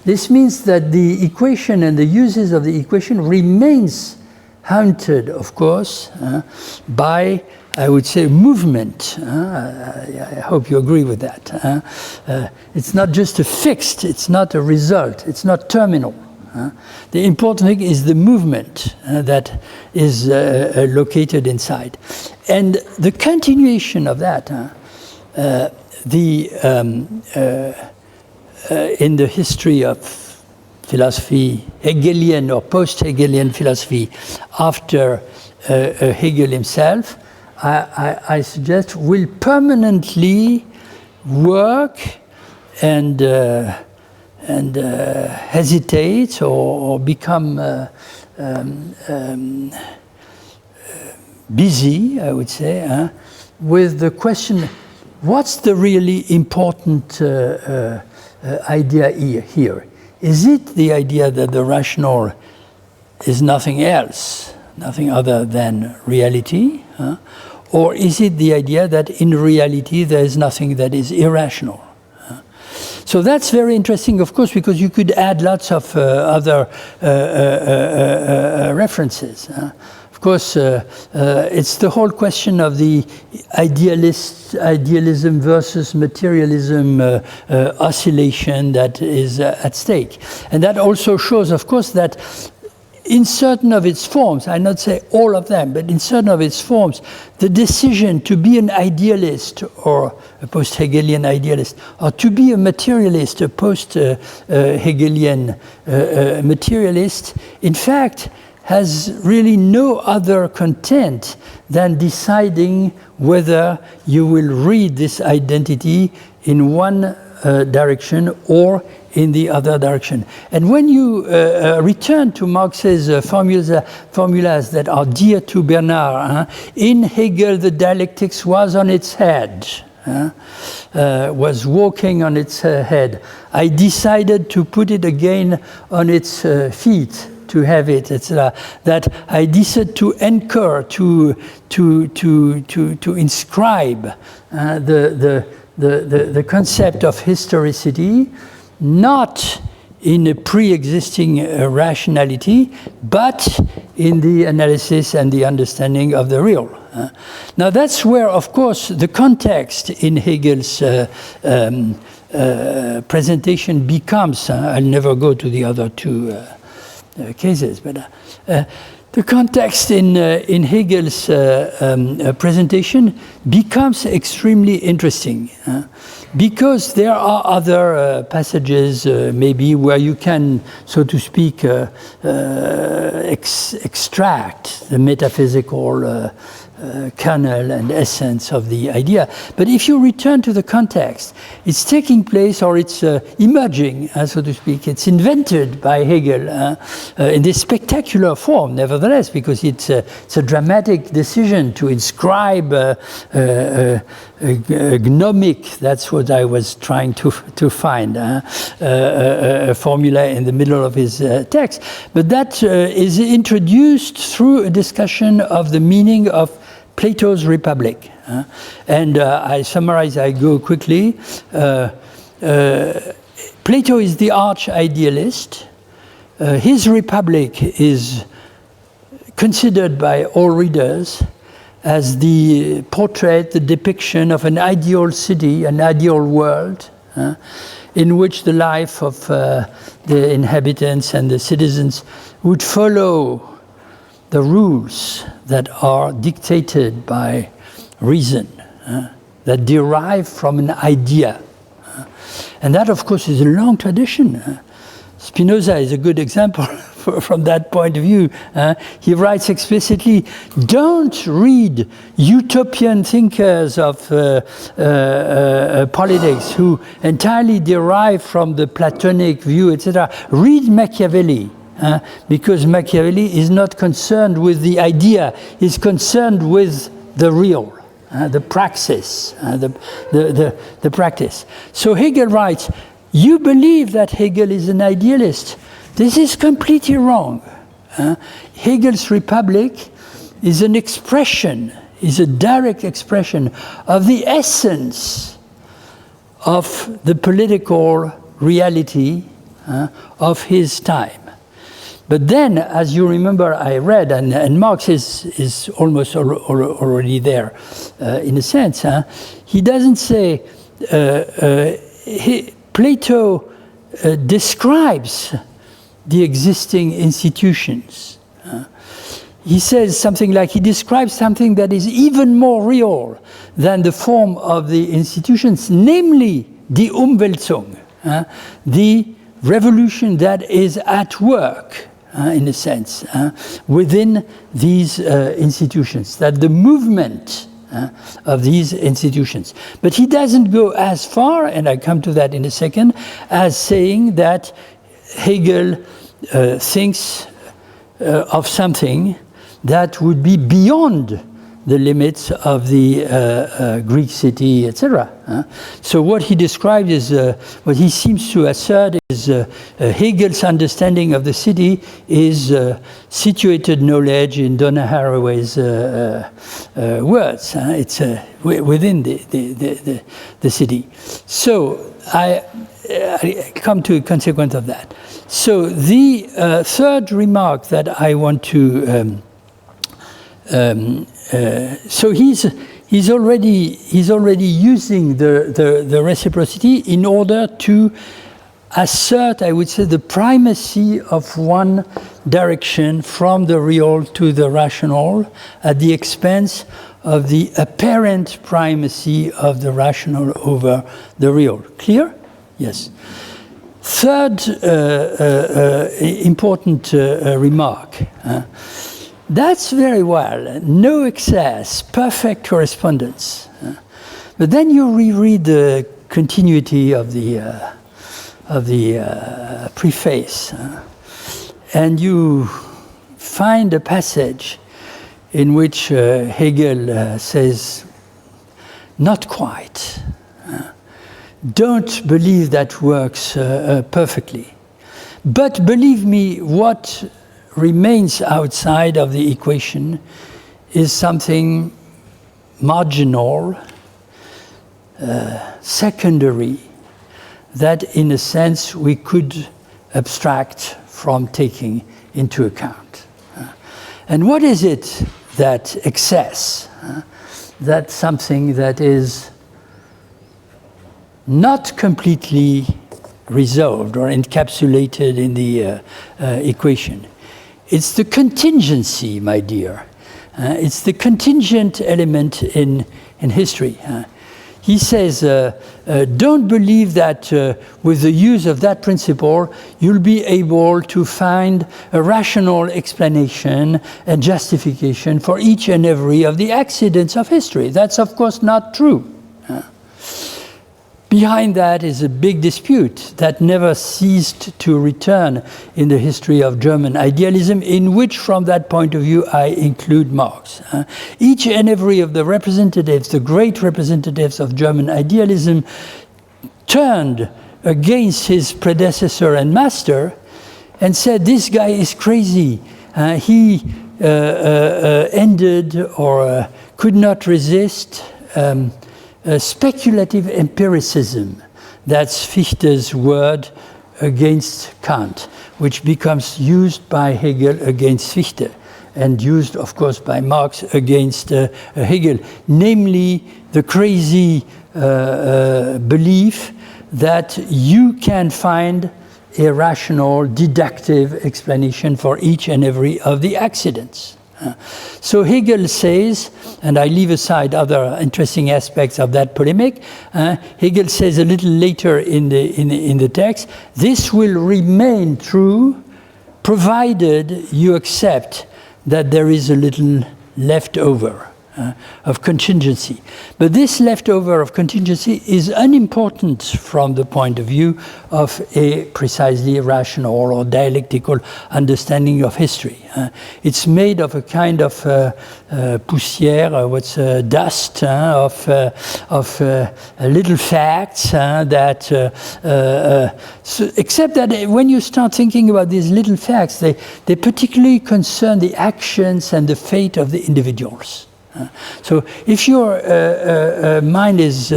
This means that the equation and the uses of the equation remains haunted, of course, by, I would say, movement. I hope you agree with that. It's not just a fixed, it's not a result, it's not terminal. The important thing is the movement that is located inside. And the continuation of that, in the history of philosophy, Hegelian or post-Hegelian philosophy, after Hegel himself, I suggest will permanently work and hesitate or become busy, I would say, with the question, what's the really important idea here? Is it the idea that the rational is nothing else, nothing other than reality? Or is it the idea that in reality there is nothing that is irrational? So that's very interesting, of course, because you could add lots of other references. Of course, it's the whole question of the idealism versus materialism oscillation that is at stake. And that also shows, of course, that in certain of its forms, I not say all of them, but in certain of its forms, the decision to be an idealist or a post-Hegelian idealist, or to be a materialist, a post-Hegelian materialist, in fact, has really no other content than deciding whether you will read this identity in one direction or in the other direction. And when you return to Marx's formulas that are dear to Bernard, in Hegel the dialectics was on its head, was walking on its head. I decided to put it again on its feet, to have it, etc. That I decided to anchor, to inscribe the concept of historicity, not in a pre-existing rationality, but in the analysis and the understanding of the real. Now that's where, of course, the context in Hegel's presentation becomes, I'll never go to the other two cases, but the context in Hegel's presentation becomes extremely interesting because there are other passages maybe where you can, so to speak, extract the metaphysical kernel and essence of the idea. But if you return to the context, it's taking place, or it's emerging, so to speak. It's invented by Hegel in this spectacular form, nevertheless, because it's a dramatic decision to inscribe gnomic, that's what I was trying to find, a formula in the middle of his text. But that is introduced through a discussion of the meaning of Plato's Republic. And I summarize, I go quickly. Plato is the arch-idealist. His Republic is considered by all readers as the portrait, the depiction of an ideal city, an ideal world, in which the life of the inhabitants and the citizens would follow the rules that are dictated by reason, that derive from an idea. And that, of course, is a long tradition. Spinoza is a good example from that point of view. He writes explicitly, don't read utopian thinkers of politics who entirely derive from the Platonic view, etc. Read Machiavelli. Because Machiavelli is not concerned with the idea, he's concerned with the real, the praxis, the practice. So Hegel writes, you believe that Hegel is an idealist. This is completely wrong. Hegel's Republic is an expression, is a direct expression of the essence of the political reality of his time. But then, as you remember, I read, and Marx is almost already there, in a sense. He doesn't say, Plato describes the existing institutions. He says something like, he describes something that is even more real than the form of the institutions, namely, die Umwälzung, the revolution that is at work, in a sense, within these institutions, that the movement of these institutions. But he doesn't go as far, and I come to that in a second, as saying that Hegel thinks of something that would be beyond the limits of the Greek city, etc. So what he described is, what he seems to assert is Hegel's understanding of the city is situated knowledge in Donna Haraway's words. It's within the city. So I come to a consequence of that. So the third remark that I want to so he's already using the reciprocity in order to assert, I would say, the primacy of one direction from the real to the rational at the expense of the apparent primacy of the rational over the real. Clear? Yes. Third important remark. That's very well, no excess, perfect correspondence. But then you reread the continuity of the preface, and you find a passage in which Hegel says, not quite. Don't believe that works perfectly. But believe me, what remains outside of the equation is something marginal, secondary, that in a sense we could abstract from taking into account. And what is it that excess? That's something that is not completely resolved or encapsulated in the equation. It's the contingency, my dear. It's the contingent element in history. He says, don't believe that with the use of that principle, you'll be able to find a rational explanation and justification for each and every of the accidents of history. That's, of course, not true. Behind that is a big dispute that never ceased to return in the history of German idealism, in which, from that point of view, I include Marx. Each and every of the representatives, the great representatives of German idealism, turned against his predecessor and master and said, this guy is crazy. He ended or could not resist speculative empiricism. That's Fichte's word against Kant, which becomes used by Hegel against Fichte, and used, of course, by Marx against Hegel, namely the crazy belief that you can find a rational, deductive explanation for each and every of the accidents. So Hegel says, and I leave aside other interesting aspects of that polemic, Hegel says a little later in the text, this will remain true provided you accept that there is a little leftover of contingency. But this leftover of contingency is unimportant from the point of view of a precisely rational or dialectical understanding of history. It's made of a kind of poussière, dust, of little facts that, except that when you start thinking about these little facts, they particularly concern the actions and the fate of the individuals. So if your mind is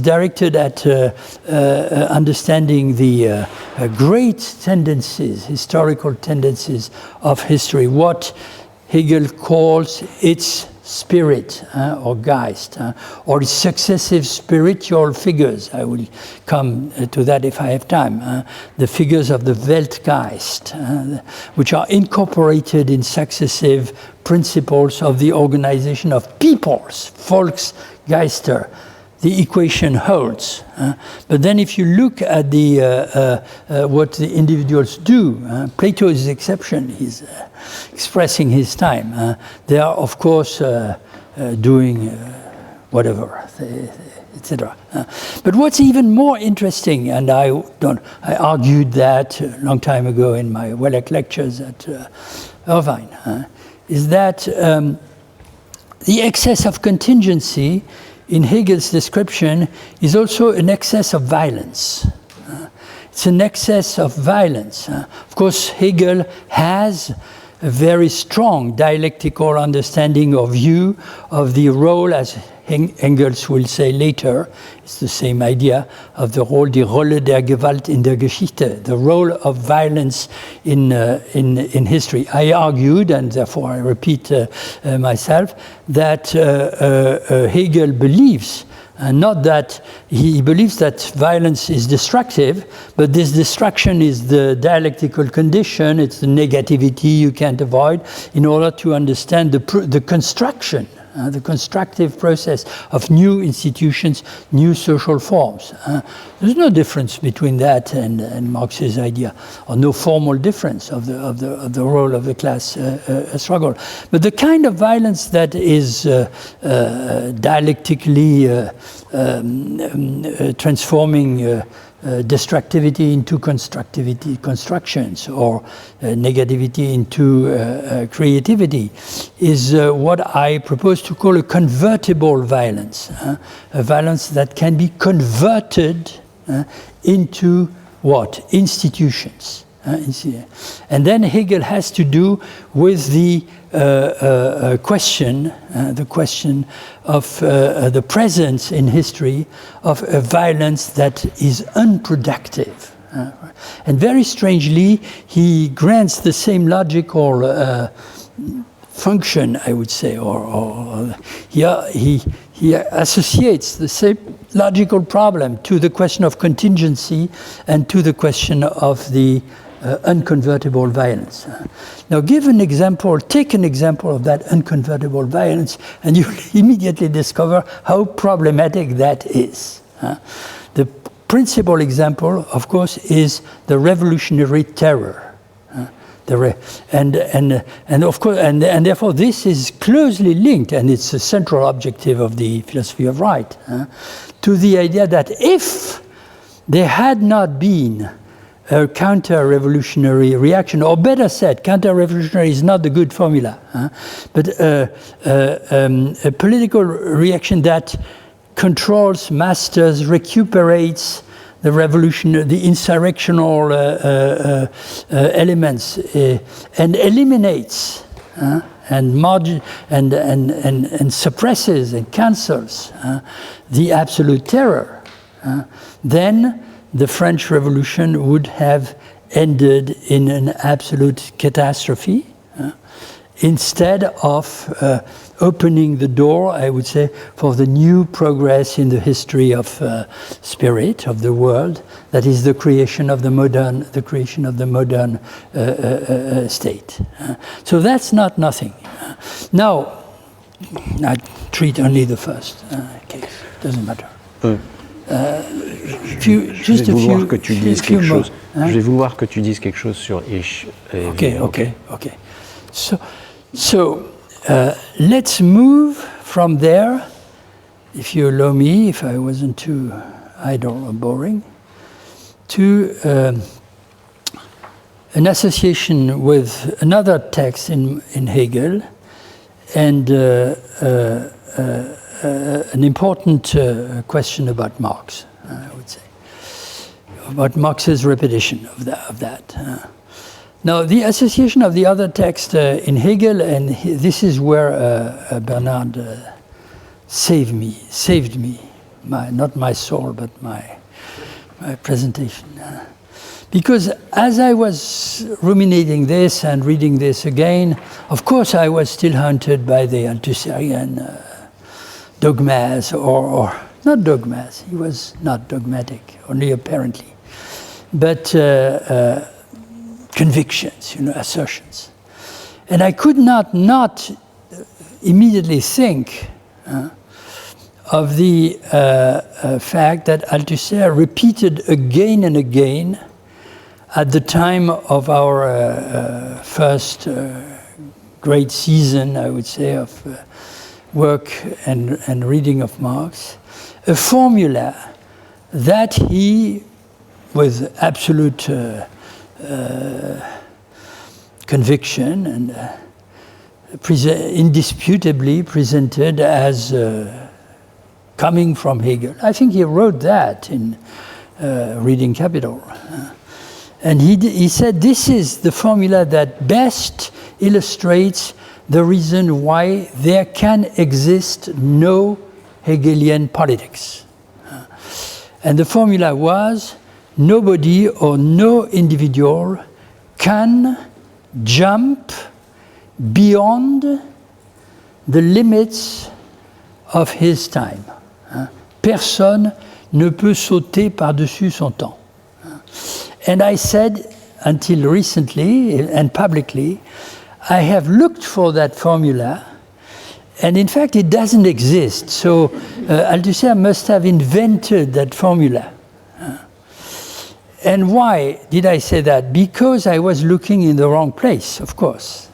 directed at understanding the great tendencies, historical tendencies of history, what Hegel calls its spirit or Geist, or its successive spiritual figures. I will come to that if I have time. The figures of the Weltgeist, which are incorporated in successive principles of the organization of peoples, Volksgeister. the equation holds. But then if you look at what the individuals do, Plato is the exception, he's expressing his time. They are, of course, doing whatever, etc. But what's even more interesting, and I argued that a long time ago in my Wellek lectures at Irvine, is that the excess of contingency in Hegel's description is also an excess of violence. It's an excess of violence. Of course, Hegel has a very strong dialectical understanding or view of the role, as Engels will say later, it's the same idea of the role, die Rolle der Gewalt in der Geschichte, the role of violence in history. I argued, and therefore I repeat myself, that Hegel believes, not that he believes that violence is destructive, but this destruction is the dialectical condition, it's the negativity you can't avoid in order to understand the construction, the constructive process of new institutions, new social forms. There's no difference between that and Marx's idea, or no formal difference of the role of the class struggle. But the kind of violence that is dialectically transforming destructivity into constructions, or negativity into creativity, is what I propose to call a convertible violence, a violence that can be converted into what? Institutions. And then Hegel has to do with the question of the presence in history of a violence that is unproductive. And very strangely, he grants the same logical function, I would say, or he associates the same logical problem to the question of contingency and to the question of the unconvertible violence. Now, take an example of that unconvertible violence, and you immediately discover how problematic that is. The principal example, of course, is the revolutionary terror. And therefore this is closely linked, and it's a central objective of the philosophy of right, to the idea that if there had not been a counter-revolutionary reaction, or better said, counter-revolutionary is not the good formula, but a political reaction that controls, masters, recuperates the revolution, the insurrectional elements, and eliminates and suppresses and cancels the absolute terror, then the French Revolution would have ended in an absolute catastrophe, instead of opening the door, I would say, for the new progress in the history of spirit, of the world, that is the creation of the modern state. So that's not nothing. Now, I treat only the first case. Doesn't matter. Je vais vouloir que tu dises quelque chose sur Ish. Okay. So let's move from there, if you allow me, if I wasn't too idle or boring, to an association with another text in Hegel, and an important question about Marx, I would say, about Marx's repetition of that. Now, the association of the other text in Hegel, and this is where Bernard saved me, not my soul, but my presentation. Because as I was ruminating this and reading this again, of course I was still haunted by the Althusserian dogmas, or not dogmas, he was not dogmatic, only apparently, but convictions, assertions. And I could not immediately think of the fact that Althusser repeated again and again at the time of our first great season, I would say, of work and reading of Marx, a formula that he, with absolute conviction and indisputably presented as coming from Hegel. I think he wrote that in Reading Capital. And he said this is the formula that best illustrates the reason why there can exist no Hegelian politics. And the formula was, nobody or no individual can jump beyond the limits of his time. Personne ne peut sauter par-dessus son temps. And I said, until recently, and publicly, I have looked for that formula, and in fact it doesn't exist. So Althusser must have invented that formula. And why did I say that? Because I was looking in the wrong place, of course.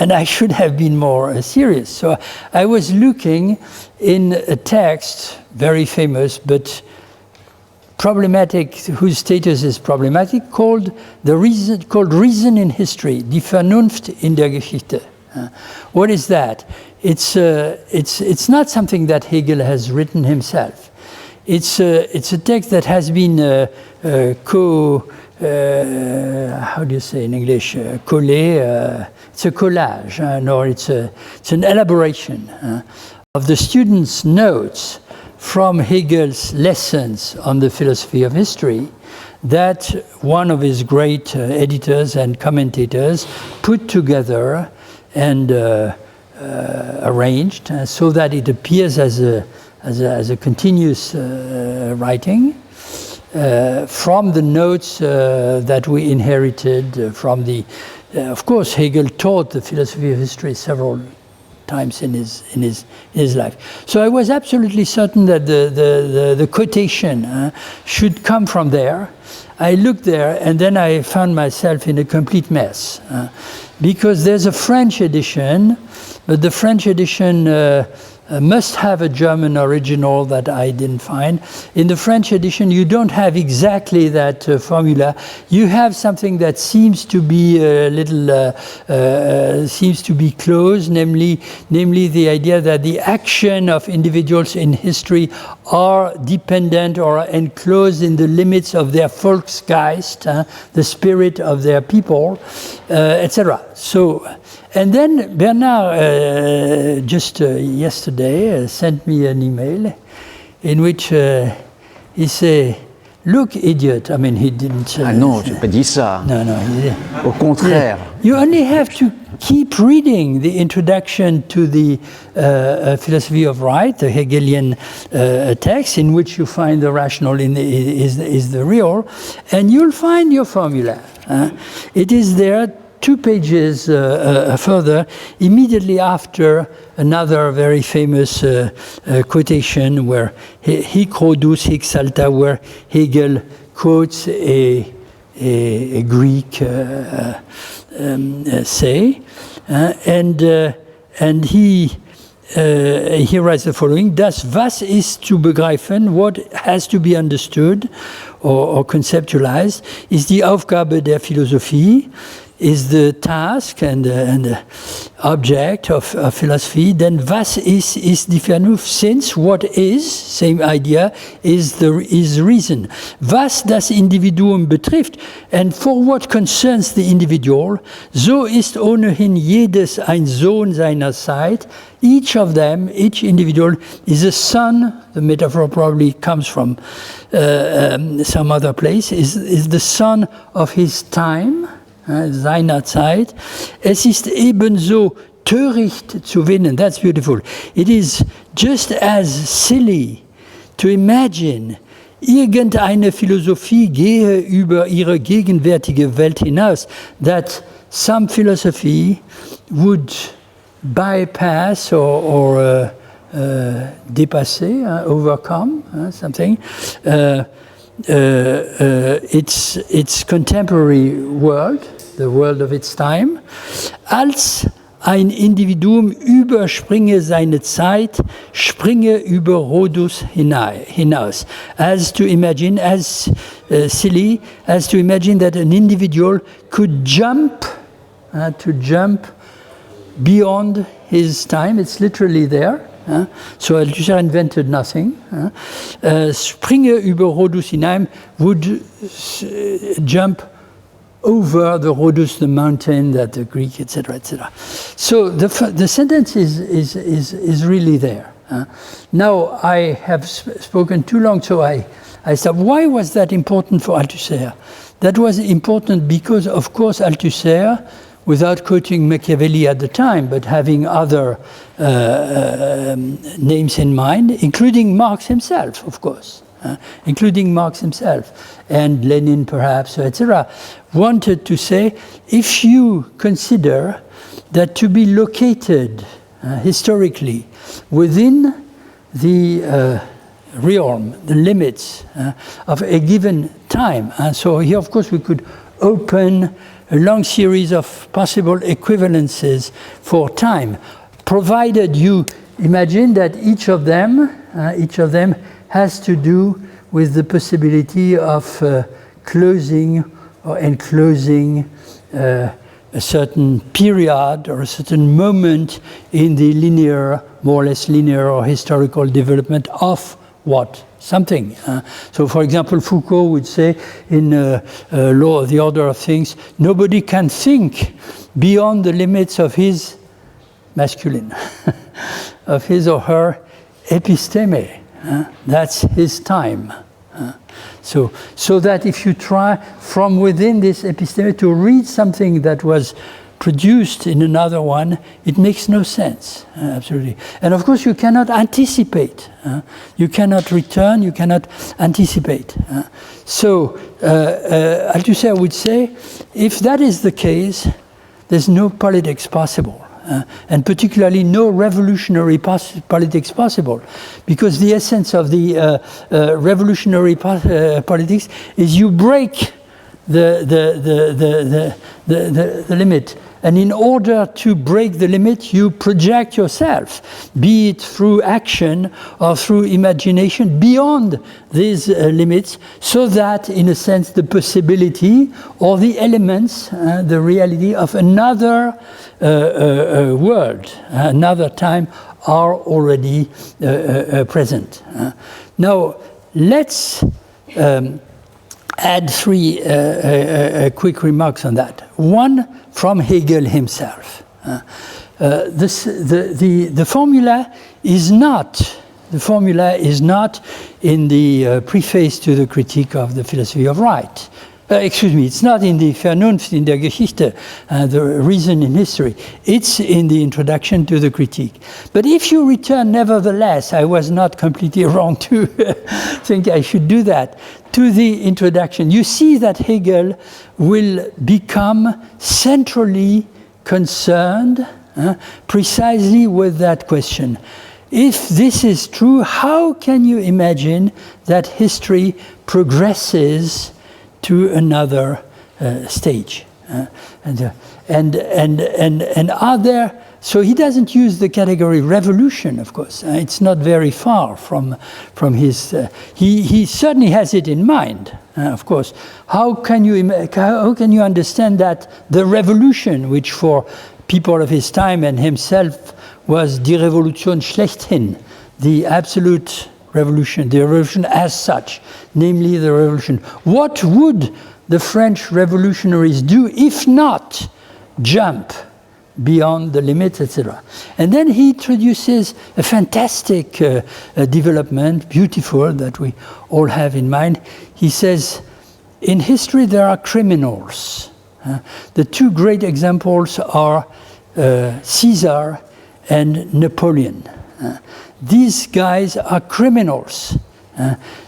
And I should have been more serious. So I was looking in a text, very famous, but problematic, whose status is problematic, called Reason in History, Die Vernunft in der Geschichte. What is that? It's not something that Hegel has written himself. It's a text that has been how do you say in English? Collé. It's a collage, or it's an elaboration of the students' notes from Hegel's lessons on the philosophy of history that one of his great editors and commentators put together and arranged so that it appears as a continuous writing from the notes that we inherited from the. Of course, Hegel taught the philosophy of history several times in his life. So I was absolutely certain that the quotation should come from there. I looked there, and then I found myself in a complete mess because there's a French edition, but the French edition must have a German original that I didn't find. In the French edition, you don't have exactly that formula. You have something that seems to be a little, seems to be close, namely the idea that the action of individuals in history are dependent or enclosed in the limits of their Volksgeist, the spirit of their people, etc. So. And then Bernard, just yesterday, sent me an email in which he said, "Look, idiot." I mean, he didn't. Ah non, je n'ai pas dit ça. No. Au contraire. You only have to keep reading the introduction to the philosophy of right, the Hegelian text, in which you find the rational is the real, and you'll find your formula. It is there. 2 pages further, immediately after another very famous quotation where hic rodus, hic salta, where Hegel quotes a Greek say, and he writes the following: Das, was ist zu begreifen, what has to be understood or conceptualized, ist die Aufgabe der Philosophie, is the task and object of philosophy. Then was is die Vernunft, since what is, same idea, is reason. Was das Individuum betrifft, and for what concerns the individual, so ist ohnehin jedes ein Sohn seiner Zeit. Each of them, each individual, is a son. The metaphor probably comes from some other place. Is the son of his time. Seiner Zeit. Es ist ebenso töricht zu winnen. That's beautiful. It is just as silly to imagine, irgendeine Philosophie gehe über ihre gegenwärtige Welt hinaus, that some philosophy would bypass or dépasser, overcome, something. Its contemporary world, the world of its time, als ein Individuum überspringe seine Zeit, springe über Rhodus hinaus. As to imagine, as silly, as to imagine that an individual could jump beyond his time. It's literally there. So Althusser invented nothing. Springe über Rhodus hinein would jump over the Rhodus, the mountain that the Greek, etc., etc. So the sentence is really there. Now I have spoken too long, so I stopped. Why was that important for Althusser? That was important because, of course, Althusser, without quoting Machiavelli at the time, but having other names in mind, including Marx himself, of course, and Lenin perhaps, etc., wanted to say, if you consider that to be located historically within the realm, the limits of a given time, so here, of course, we could open a long series of possible equivalences for time, provided you imagine that each of them has to do with the possibility of closing or enclosing a certain period or a certain moment in the linear, more or less linear or historical development of what? Something. So, for example, Foucault would say in Law of the Order of Things, nobody can think beyond the limits of his masculine, of his or her episteme. That's his time. So that if you try from within this episteme to read something that was produced in another one, it makes no sense, absolutely. And of course, you cannot anticipate. You cannot return, you cannot anticipate. So Althusser would say, if that is the case, there's no politics possible. And particularly no revolutionary politics possible, because the essence of the revolutionary politics is you break the limit, and in order to break the limit, you project yourself, be it through action or through imagination, beyond these limits, so that, in a sense, the possibility or the elements, the reality of another world, another time, are already present. Now, let's add three quick remarks on that. One, from Hegel himself. The formula is not in the preface to the critique of the philosophy of right. It's not in the Vernunft in der Geschichte, the reason in history. It's in the introduction to the critique. But if you return, nevertheless, I was not completely wrong to think I should do that, to the introduction, you see that Hegel will become centrally concerned precisely with that question. If this is true, how can you imagine that history progresses to another stage? And are there, so he doesn't use the category revolution, of course. It's not very far from his, he certainly has it in mind, of course. How can you understand that the revolution, which for people of his time and himself was die Revolution schlechthin, the absolute revolution, the revolution as such, namely the revolution. What would the French revolutionaries do if not jump beyond the limits, etc.? And then he introduces a fantastic development, beautiful, that we all have in mind. He says, in history there are criminals. The two great examples are Caesar and Napoleon. These guys are criminals.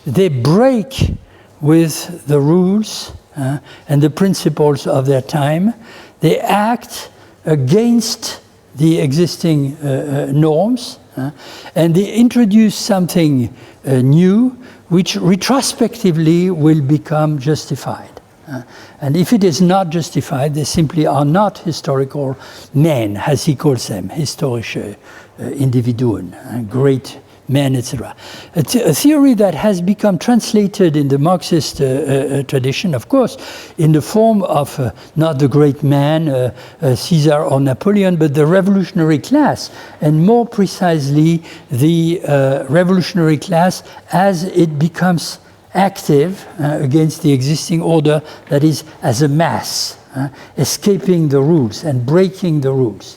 They break with the rules and the principles of their time. They act against the existing norms. And they introduce something new, which retrospectively will become justified. And if it is not justified, they simply are not historical men, as he calls them, historische Individuen, great men, etc. A theory that has become translated in the Marxist tradition, of course, in the form of not the great man, Caesar or Napoleon, but the revolutionary class, and more precisely, the revolutionary class as it becomes active against the existing order, that is, as a mass, escaping the rules and breaking the rules.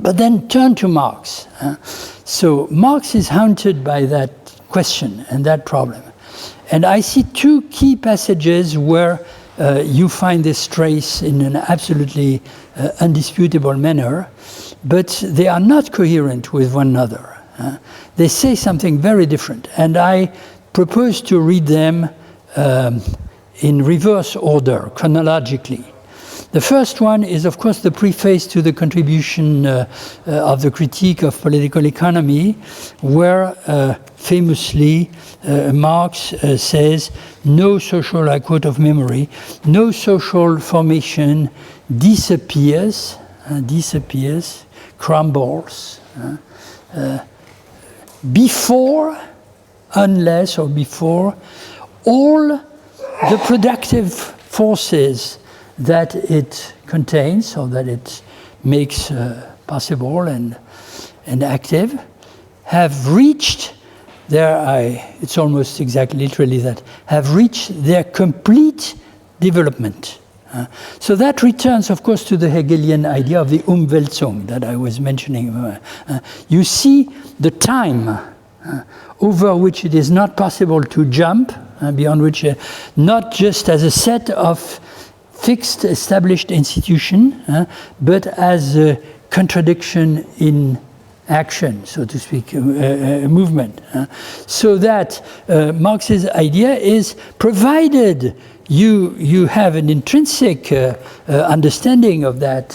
But then turn to Marx. So Marx is haunted by that question and that problem. And I see two key passages where you find this trace in an absolutely undisputable manner, but they are not coherent with one another. They say something very different. And I propose to read them in reverse order, chronologically. The first one is, of course, the preface to the contribution of the critique of political economy, where famously Marx says, no social, I quote of memory, no social formation disappears, crumbles, before, unless or before, all the productive forces that it contains, or that it makes possible and active, have reached it's almost exactly literally that, have reached their complete development. So that returns, of course, to the Hegelian idea of the Umwälzung that I was mentioning. You see the time over which it is not possible to jump, beyond which, not just as a set of fixed, established institution, but as a contradiction in action, so to speak, a movement. So that Marx's idea is, provided you have an intrinsic understanding of that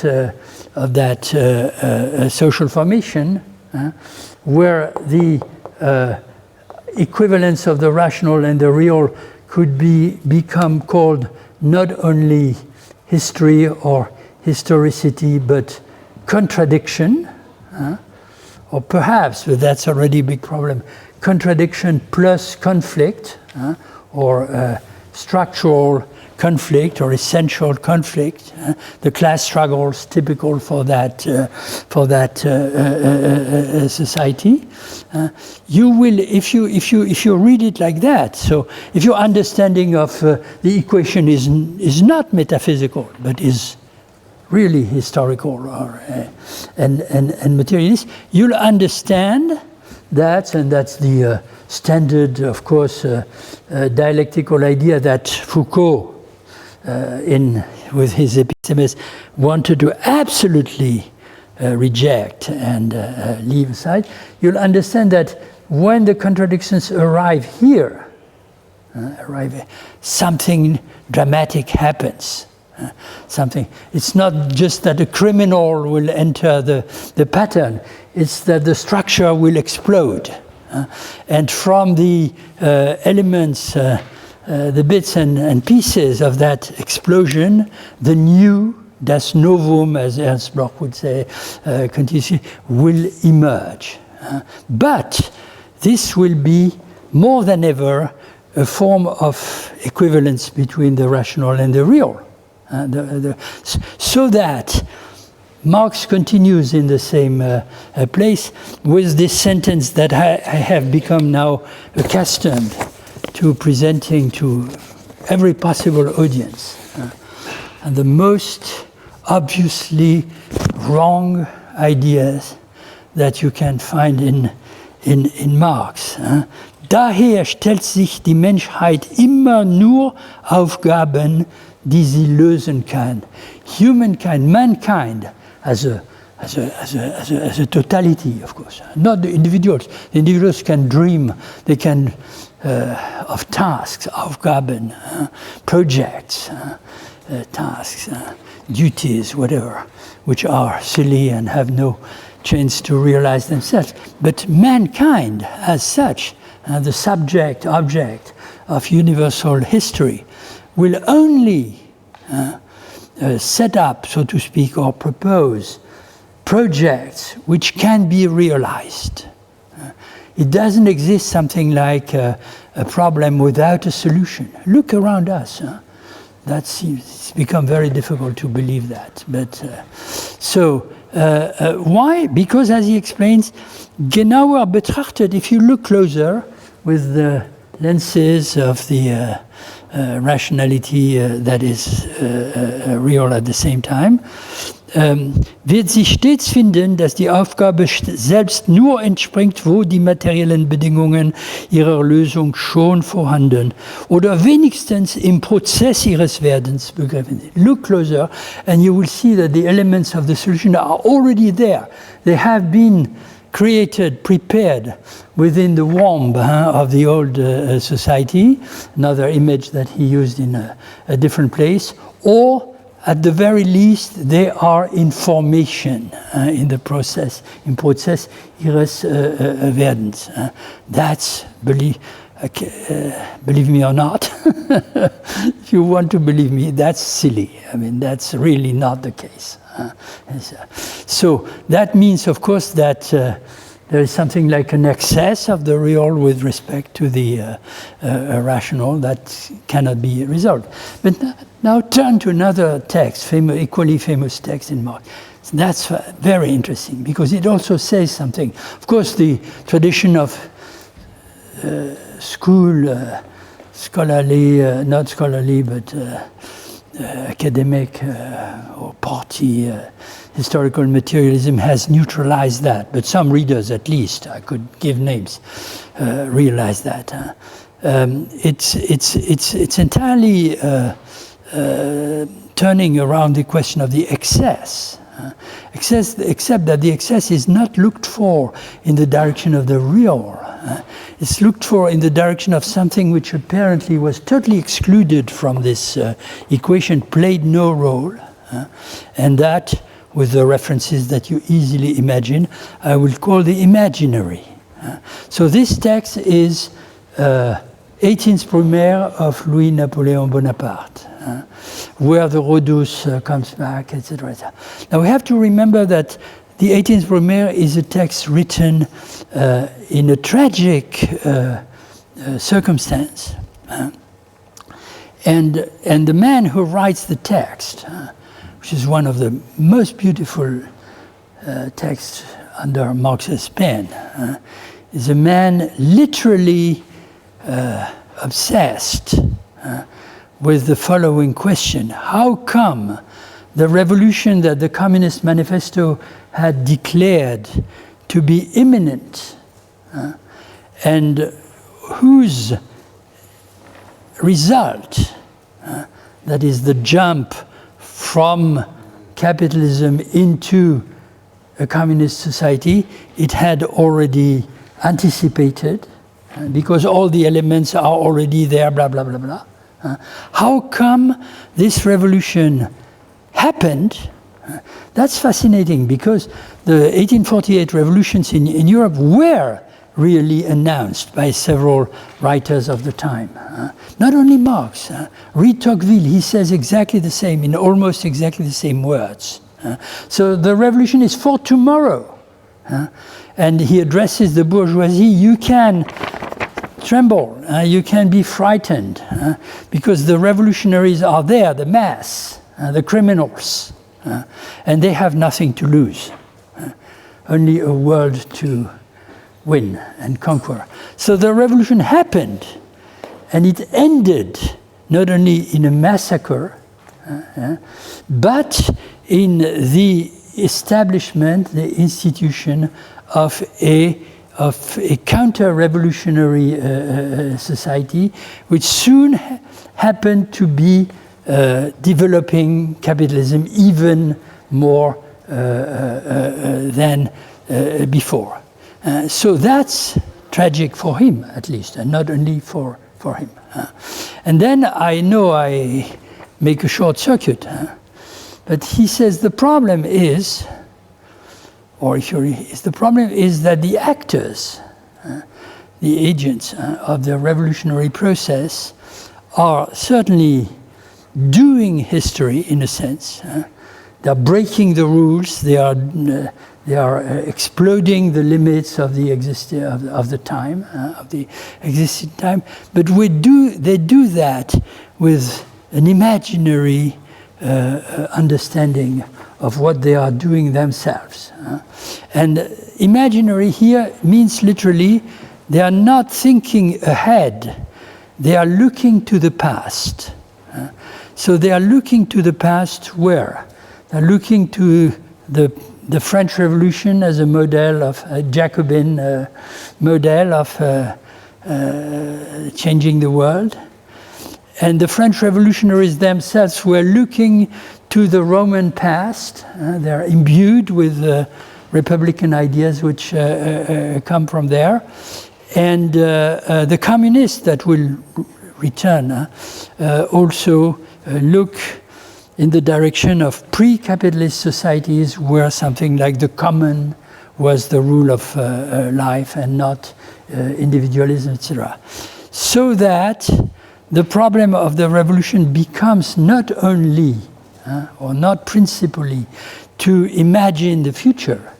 social formation, where the equivalence of the rational and the real could become called not only history or historicity, but contradiction, or perhaps, but that's already a big problem, contradiction plus conflict, or structural conflict or essential conflict, the class struggles typical for that society. You will, if you read it like that. So, if your understanding of the equation is not metaphysical, but is really historical or and materialist, you'll understand that, and that's the standard, of course, dialectical idea that Foucault, with his epistemes, wanted to absolutely reject and leave aside. You'll understand that when the contradictions arrive here, something dramatic happens. It's not just that a criminal will enter the pattern, it's that the structure will explode. And from the elements, the bits and pieces of that explosion, the new, das Novum, as Ernst Bloch would say, will emerge. But this will be, more than ever, a form of equivalence between the rational and the real. So that Marx continues in the same place with this sentence that I have become now accustomed to presenting to every possible audience. And the most obviously wrong ideas that you can find in Marx. Daher stellt sich die Menschheit immer nur Aufgaben, die sie lösen kann. Humankind, mankind, as a totality, of course, not the individuals. The individuals can dream, they can of tasks, Aufgaben, projects, tasks, duties, whatever, which are silly and have no chance to realize themselves. But mankind, as such, the subject, object of universal history, will only set up, so to speak, or propose projects which can be realized. It doesn't exist something like a problem without a solution. Look around us. It's become very difficult to believe that. But why? Because, as he explains, genauer betrachtet, if you look closer with the lenses of the rationality that is real at the same time, wird sich stets finden, dass die Aufgabe selbst nur entspringt, wo die materiellen Bedingungen ihrer Lösung schon vorhanden oder wenigstens im Prozess ihres Werdens begriffen sind. Look closer and you will see that the elements of the solution are already there. They have been created, prepared within the womb of the old society, another image that he used in a different place, or at the very least, they are in formation in the process, in Prozess ihres Werdens. That's, believe me or not, if you want to believe me, that's silly. I mean, that's really not the case. So that means, of course, that there is something like an excess of the real with respect to the rational that cannot be resolved. But now turn to another text, equally famous text in Marx. That's very interesting because it also says something. Of course, the tradition of scholarly, not scholarly, but academic or party historical materialism has neutralized that, but some readers, at least, I could give names, realize that. It's entirely turning around the question of the excess. Except that the excess is not looked for in the direction of the real. It's looked for in the direction of something which apparently was totally excluded from this equation, played no role, and that, with the references that you easily imagine, I will call the imaginary. So this text is 18th Brumaire of Louis Napoleon Bonaparte, where the Rhodus comes back, etc. Now we have to remember that the 18th Brumaire is a text written in a tragic circumstance. And the man who writes the text, which is one of the most beautiful texts under Marx's pen, is a man literally obsessed with the following question: how come the revolution that the Communist Manifesto had declared to be imminent, and whose result, that is the jump from capitalism into a communist society, it had already anticipated, because all the elements are already there, blah, blah, blah, blah. How come this revolution happened? That's fascinating, because the 1848 revolutions in Europe were really announced by several writers of the time. Not only Marx. Read Tocqueville, he says exactly the same, in almost exactly the same words. So the revolution is for tomorrow. And he addresses the bourgeoisie: you can tremble, you can be frightened, because the revolutionaries are there, the mass, the criminals, and they have nothing to lose, only a world to win and conquer. So the revolution happened, and it ended not only in a massacre, but in the establishment, the institution of a counter-revolutionary society, which soon happened to be developing capitalism even more than before. So that's tragic for him, at least, and not only for him. And then I know I make a short circuit, but he says the problem is, or if you're, the problem is that the actors, the agents of the revolutionary process are certainly doing history in a sense. They're breaking the rules. They are exploding the limits of the of the time, of the existing time. But they do that with an imaginary understanding of what they are doing themselves. And imaginary here means literally they are not thinking ahead. They are looking to the past. So they are looking to the past where? They're looking to the French Revolution as a model of a Jacobin model of changing the world. And the French revolutionaries themselves were looking to the Roman past. They're imbued with republican ideas which come from there. And the communists that will return also look in the direction of pre-capitalist societies where something like the common was the rule of life and not individualism, etc. So that the problem of the revolution becomes not only, or not principally, to imagine the future,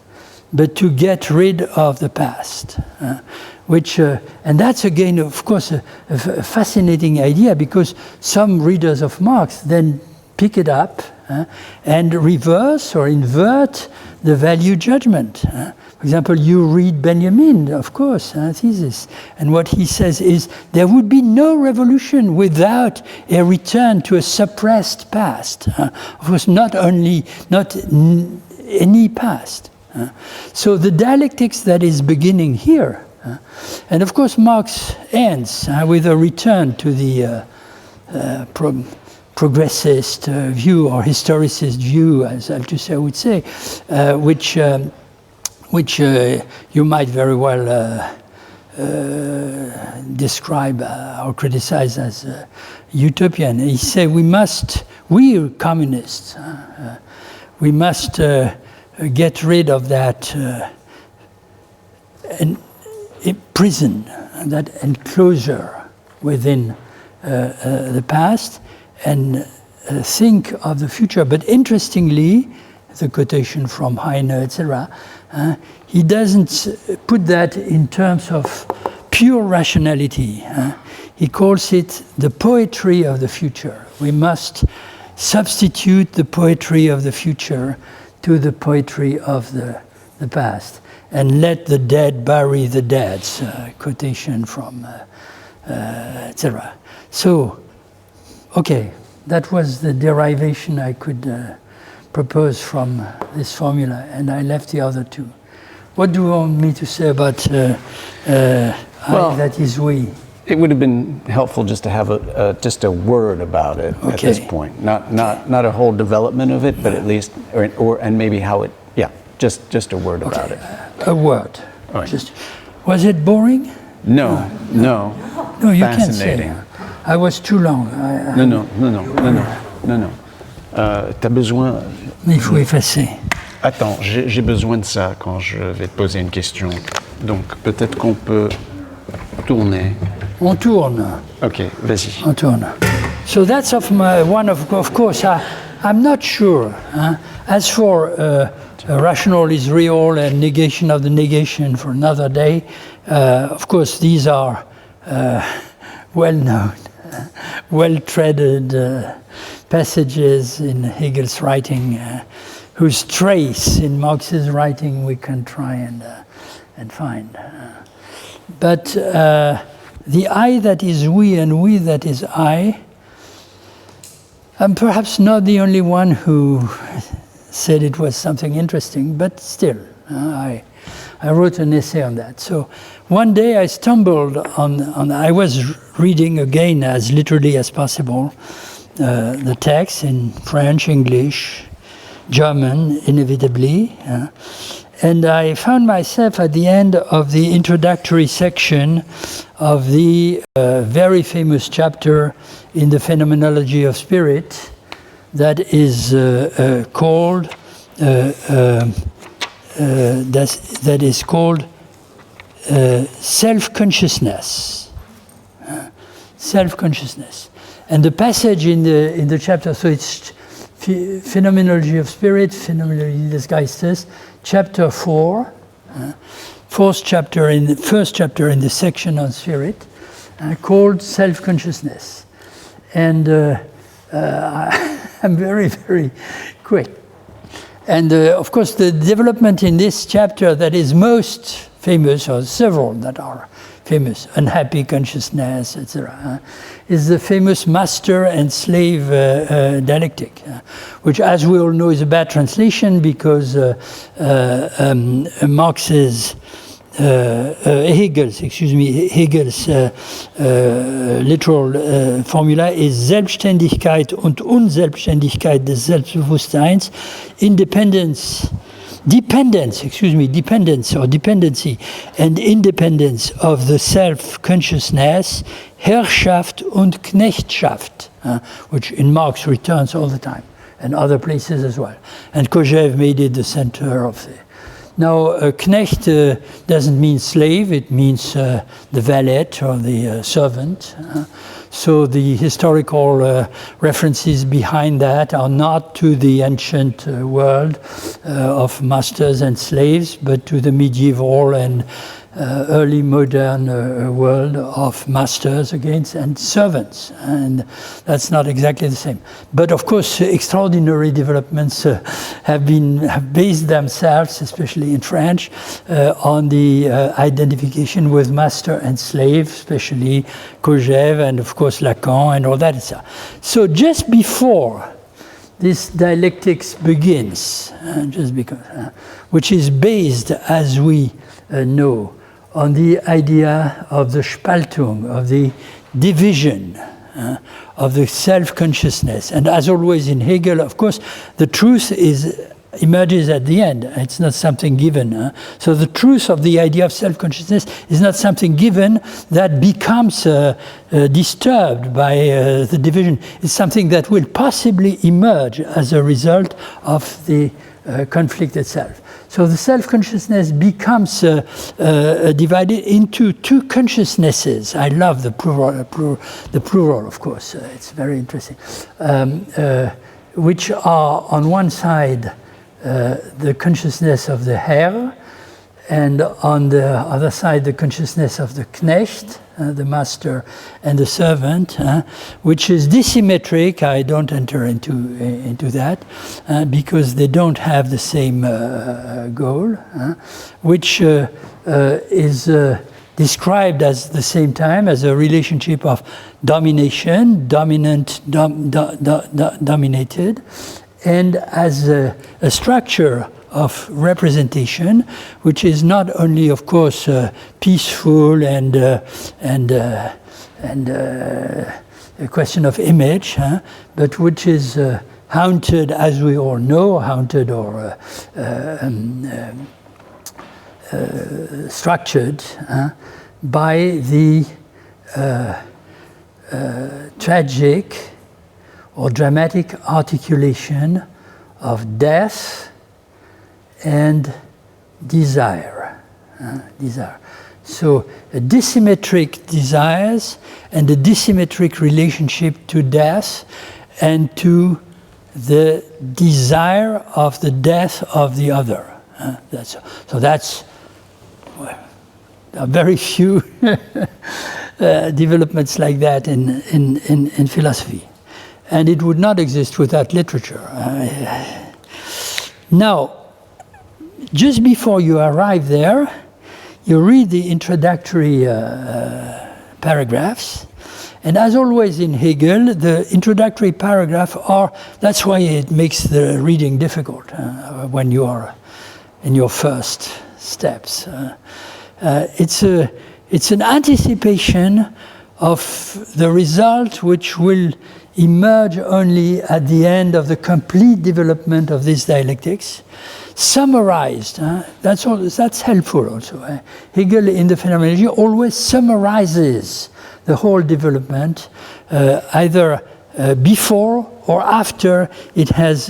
but to get rid of the past. Which, and that's again, of course, a fascinating idea, because some readers of Marx then pick it up and reverse or invert the value judgment. For example, you read Benjamin, of course, thesis, and what he says is there would be no revolution without a return to a suppressed past. Of course, not any past. So the dialectics that is beginning here, and of course Marx ends with a return to the progressist view or historicist view, as Althusser would say, which you might very well describe or criticize as utopian. He said we communists, we must get rid of that prison, that enclosure within the past, and think of the future. But interestingly, the quotation from Heine, etc., he doesn't put that in terms of pure rationality. He calls it the poetry of the future. We must substitute the poetry of the future to the poetry of the past, and let the dead bury the dead, quotation from etc. So, okay, that was the derivation I could propose from this formula, and I left the other two. What do you want me to say about well, that is we? It would have been helpful just to have just a word about it at this point, not a whole development of it, but at least, and maybe how it, just a word about it. A word. Right. Was it boring? No, you can't say. I was too long. Non. T'as besoin. Il faut effacer. Attends, j'ai besoin de ça quand je vais te poser une question. Donc peut-être qu'on peut tourner. On tourne. Ok, vas-y. On tourne. So that's of course, I'm not sure. As for rational is real and negation of the negation for another day, of course these are well-known, well-treaded passages in Hegel's writing, whose trace in Marx's writing we can try and find. But the I that is we and we that is I, I'm perhaps not the only one who said it was something interesting, but still, I wrote an essay on that. So one day I stumbled on I was reading again as literally as possible the text in French, English, German, inevitably, and I found myself at the end of the introductory section of the very famous chapter in the Phenomenology of Spirit that is called that is called self-consciousness. Self-consciousness. And the passage in the chapter, so it's Phenomenology of Spirit, Phenomenology des Geistes, chapter 4, first chapter in the section on spirit, called self-consciousness. And I'm very, very quick. And of course, the development in this chapter that is most famous, or several that are famous, unhappy consciousness, etc., is the famous master and slave dialectic, which, as we all know, is a bad translation because Marx's Hegel's literal formula is Selbstständigkeit und Unselbstständigkeit des Selbstbewusstseins, dependence or dependency and independence of the self-consciousness, Herrschaft und Knechtschaft, which in Marx returns all the time, and other places as well. And Kojève made it the center of the... Now, Knecht doesn't mean slave, it means the valet or the servant. So the historical references behind that are not to the ancient world of masters and slaves, but to the medieval and early modern world of masters against and servants, and that's not exactly the same. But of course, extraordinary developments have based themselves, especially in French, on the identification with master and slave, especially Kojève and of course Lacan and all that. So just before this dialectics begins, just because, which is based, as we know, on the idea of the Spaltung, of the division, of the self-consciousness. And as always in Hegel, of course, the truth emerges at the end. It's not something given. So the truth of the idea of self-consciousness is not something given that becomes disturbed by the division. It's something that will possibly emerge as a result of the conflict itself. So the self-consciousness becomes divided into two consciousnesses. I love the plural, of course. It's very interesting. Which are, on one side, the consciousness of the Herr, and on the other side, the consciousness of the Knecht, the master and the servant, which is disymmetric. I don't enter into that because they don't have the same goal, which is described as the same time as a relationship of domination, dominant, dominated, and as a structure of representation, which is not only, of course, peaceful and a question of image, but which is haunted, as we all know, haunted or structured by the tragic or dramatic articulation of death and desire. So disymmetric desires and a disymmetric relationship to death and to the desire of the death of the other. That's very few developments like that in philosophy. And it would not exist without literature. Now, just before you arrive there, you read the introductory paragraphs. And as always in Hegel, the introductory paragraph that's why it makes the reading difficult when you are in your first steps. It's an anticipation of the result which will emerge only at the end of the complete development of this dialectics, summarized. That's helpful also. Hegel in the Phenomenology always summarizes the whole development, either before or after it has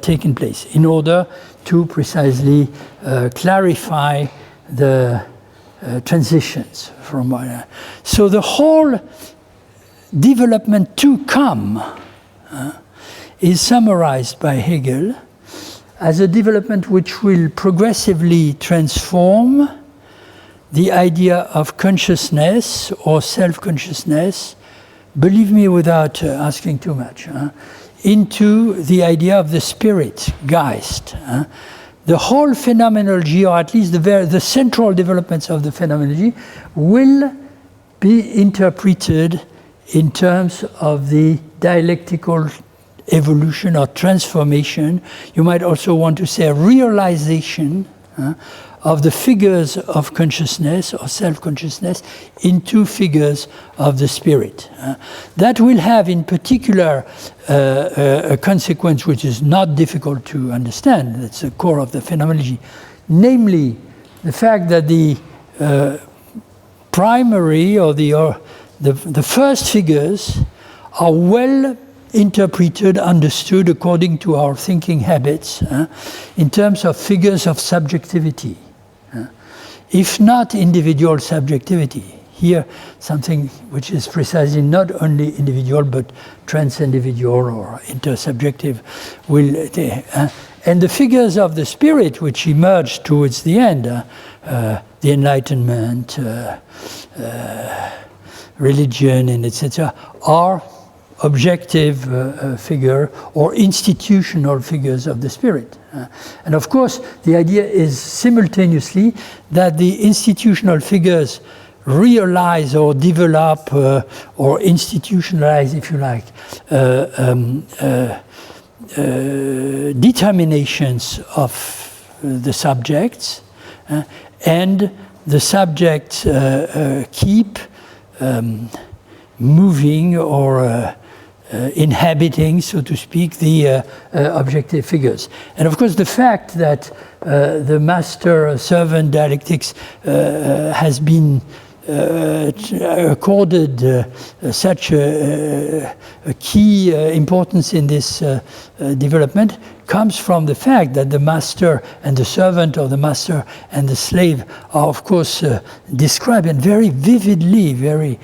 taken place, in order to precisely clarify the transitions from one. So the whole development to come is summarized by Hegel as a development which will progressively transform the idea of consciousness or self-consciousness, believe me without asking too much, into the idea of the spirit, Geist. The whole phenomenology, or at least the central developments of the phenomenology, will be interpreted in terms of the dialectical evolution or transformation. You might also want to say realization of the figures of consciousness or self-consciousness into figures of the spirit. That will have in particular a consequence which is not difficult to understand. That's the core of the phenomenology. Namely, the fact that the primary or the first figures are well interpreted, understood according to our thinking habits in terms of figures of subjectivity. If not individual subjectivity, here something which is precisely not only individual but trans-individual or intersubjective will, and the figures of the spirit which emerge towards the end, the Enlightenment, religion, and etc., are objective figure or institutional figures of the spirit. And of course, the idea is simultaneously that the institutional figures realize or develop or institutionalize, if you like, determinations of the subjects, and the subjects keep moving or inhabiting, so to speak, the objective figures. And of course, the fact that the master-servant dialectics has been accorded such a key importance in this development comes from the fact that the master and the servant, or the master and the slave, are of course described, and very vividly, very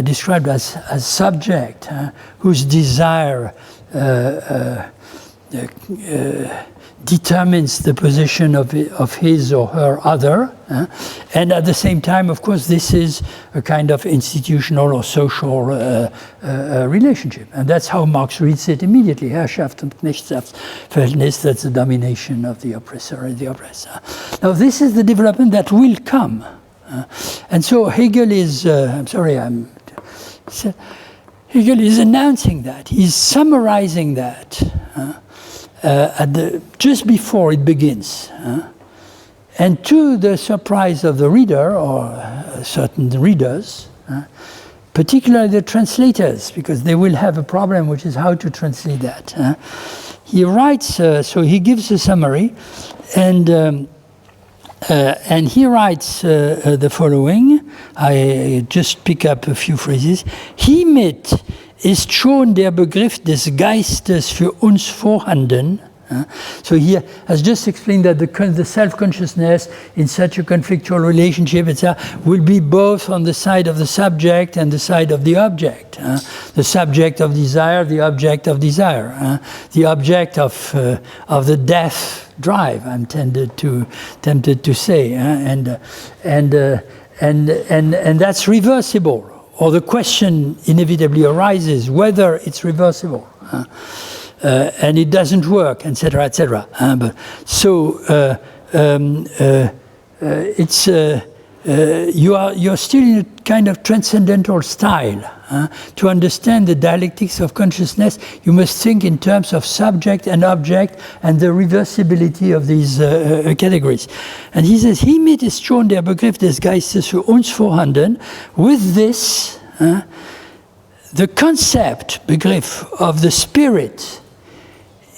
described as subject, whose desire determines the position of his or her other. And at the same time, of course, this is a kind of institutional or social relationship. And that's how Marx reads it immediately. Herrschaft und Knechtschaftverhältnis, that's the domination of the oppressor and the oppressor. Now, this is the development that will come. And so Hegel is, Hegel is announcing that. He's summarizing that. Just before it begins. And to the surprise of the reader, or certain readers, particularly the translators, because they will have a problem, which is how to translate that. He writes, so he gives a summary, and he writes the following. I just pick up a few phrases. Hiermit ist schon der Begriff des Geistes für uns vorhanden. So he has just explained that the self-consciousness in such a conflictual relationship, etc., will be both on the side of the subject and the side of the object. The subject of desire, the object of desire. The object of the death drive, I'm tempted to say. And that's reversible. Or the question inevitably arises whether it's reversible, and it doesn't work, etc., etc. It's you're still in a kind of transcendental style. To understand the dialectics of consciousness, you must think in terms of subject and object and the reversibility of these categories. And he says, hiermit ist schon der Begriff des Geistes für uns vorhanden. With this, the concept, Begriff, of the spirit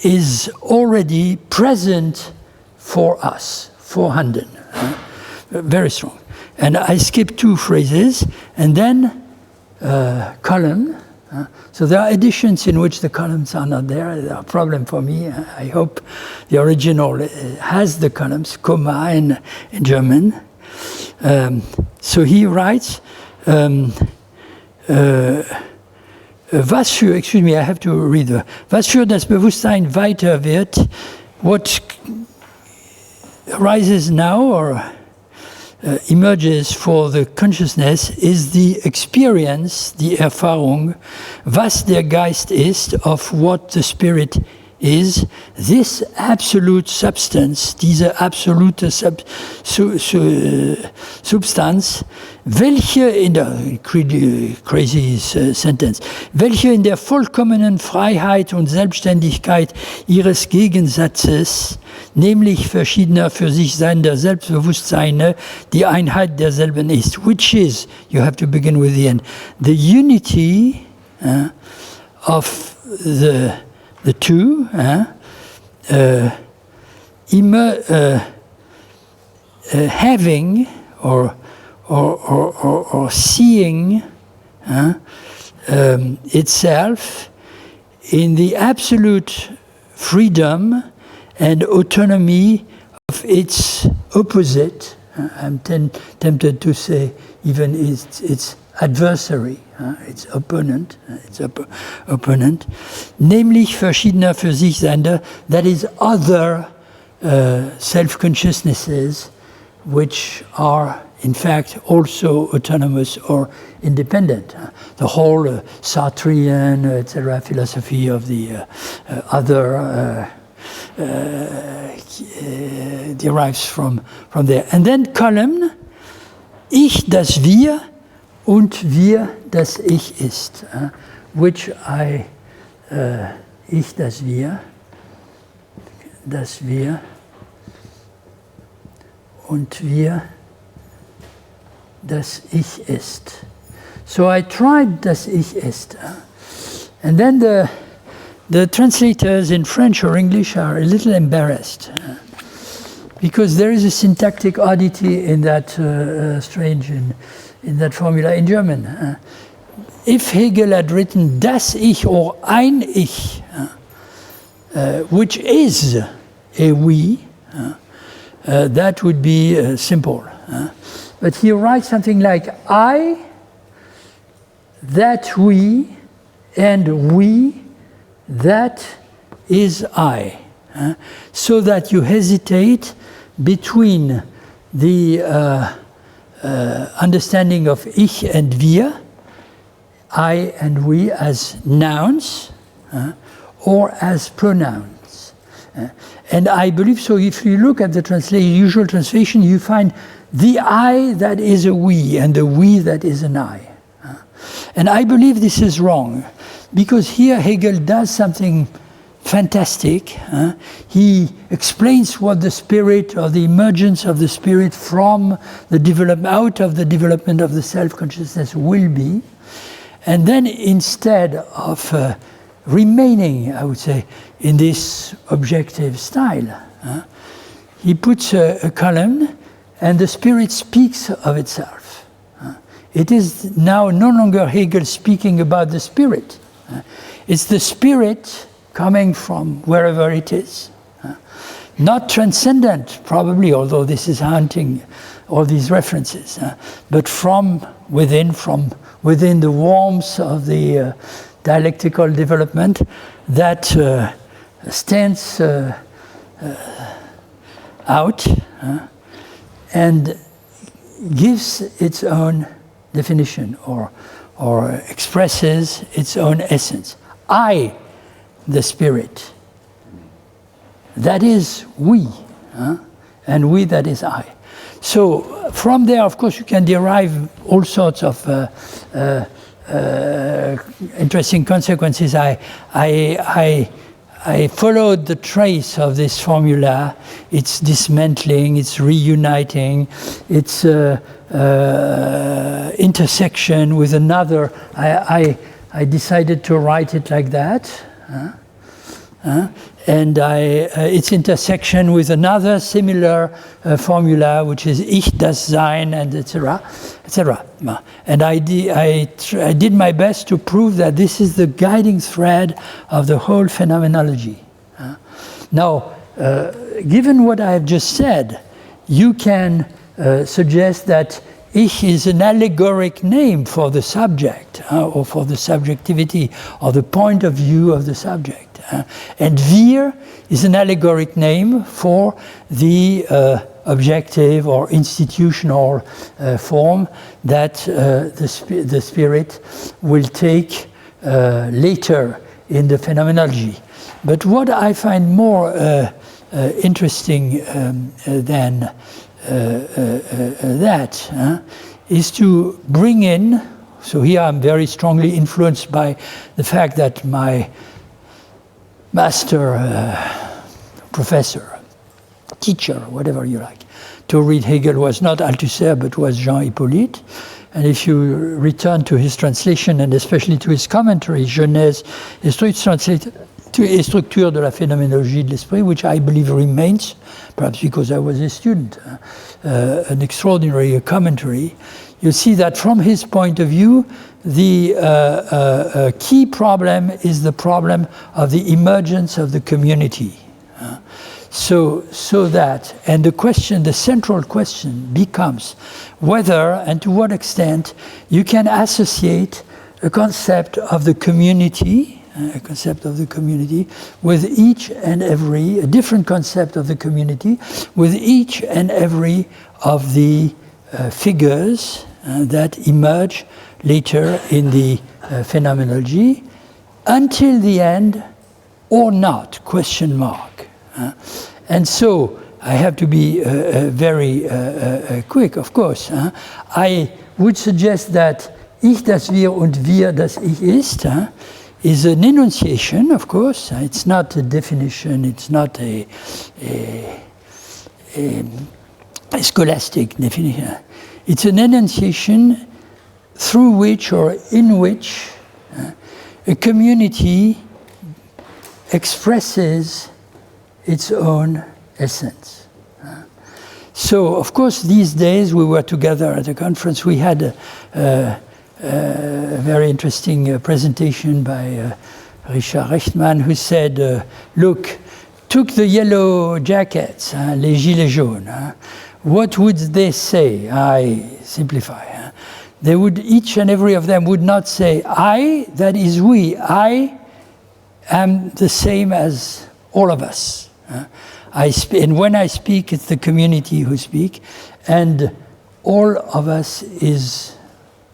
is already present for us, vorhanden. Very strong. And I skip two phrases, and then column, So there are editions in which the columns are not there. There are a problem for me. I hope the original has the columns, comma in German. So he writes, was für, excuse me, I have to read. Was für das Bewusstsein weiter wird, what arises now or emerges for the consciousness is the experience, die Erfahrung, was der Geist ist, of what the spirit is, this absolute substance, diese absolute Substanz, welche in der crazy sentence, welche in der vollkommenen Freiheit und Selbstständigkeit ihres Gegensatzes, nämlich verschiedener für sich seiender Selbstbewusstseine, die Einheit derselben ist, which is, you have to begin with the end, the unity of the two, having or seeing itself in the absolute freedom and autonomy of its opposite. I'm tempted to say even its adversary, its opponent, nämlich verschiedener für sich seiender, that is other self-consciousnesses which are in fact also autonomous or independent. The whole Sartrean, etc., philosophy of the other derives from there. And then column, Ich, das Wir, und Wir, das Ich ist, which Ich, das Wir, und Wir, das Ich ist. So I tried das Ich ist. And then the translators in French or English are a little embarrassed because there is a syntactic oddity in that strange in that formula in German. If Hegel had written das Ich or ein Ich, which is a we, that would be simple. But he writes something like I, that we, and we, that is I. So that you hesitate between the understanding of Ich and Wir, I and we as nouns or as pronouns. And I believe so. If you look at the usual translation, you find the I that is a we and the we that is an I. And I believe this is wrong because here Hegel does something fantastic. He explains what the spirit or the emergence of the spirit from the out of the development of the self-consciousness will be. And then instead of remaining, I would say, in this objective style, he puts a column and the spirit speaks of itself. It is now no longer Hegel speaking about the spirit. It's the spirit coming from wherever it is. Not transcendent, probably, although this is haunting all these references, but from within the warmth of the dialectical development that stands out and gives its own definition or expresses its own essence. I, the spirit, that is we, and we, that is I. So from there, of course, you can derive all sorts of interesting consequences. I followed the trace of this formula. It's dismantling, it's reuniting, it's intersection with another. I decided to write it like that. and its intersection with another similar formula, which is Ich, das Sein, and etc., etc. And I did my best to prove that this is the guiding thread of the whole phenomenology. Now, given what I have just said, you can suggest that Ich is an allegoric name for the subject, or for the subjectivity, or the point of view of the subject. And wir is an allegoric name for the objective or institutional form that the spirit will take later in the phenomenology. But what I find more interesting than that is to bring in, so here I'm very strongly influenced by the fact that my master, professor, teacher, whatever you like, to read Hegel was not Althusser but was Jean Hippolyte. And if you return to his translation and especially to his commentary, Genèse, it's translated to a structure de la phénoménologie de l'esprit, which I believe remains, perhaps because I was a student, an extraordinary commentary. You see that from his point of view, the key problem is the problem of the emergence of the community. So that, and the central question becomes whether and to what extent you can associate a concept of the community, with each and every, a different concept of the community, with each and every of the figures that emerge later in the phenomenology, until the end or not, question mark. And so, I have to be very quick, of course. I would suggest that Ich, das Wir und Wir, das Ich ist, is an enunciation, of course. It's not a definition, it's not a scholastic definition. It's an enunciation through which or in which a community expresses its own essence. So, of course, these days we were together at a conference. We had a very interesting presentation by Richard Rechtmann, who said, look, took the yellow jackets, les gilets jaunes, what would they say? I simplify. They would, each and every of them would not say, I, that is we, I am the same as all of us. And when I speak, it's the community who speak, and all of us is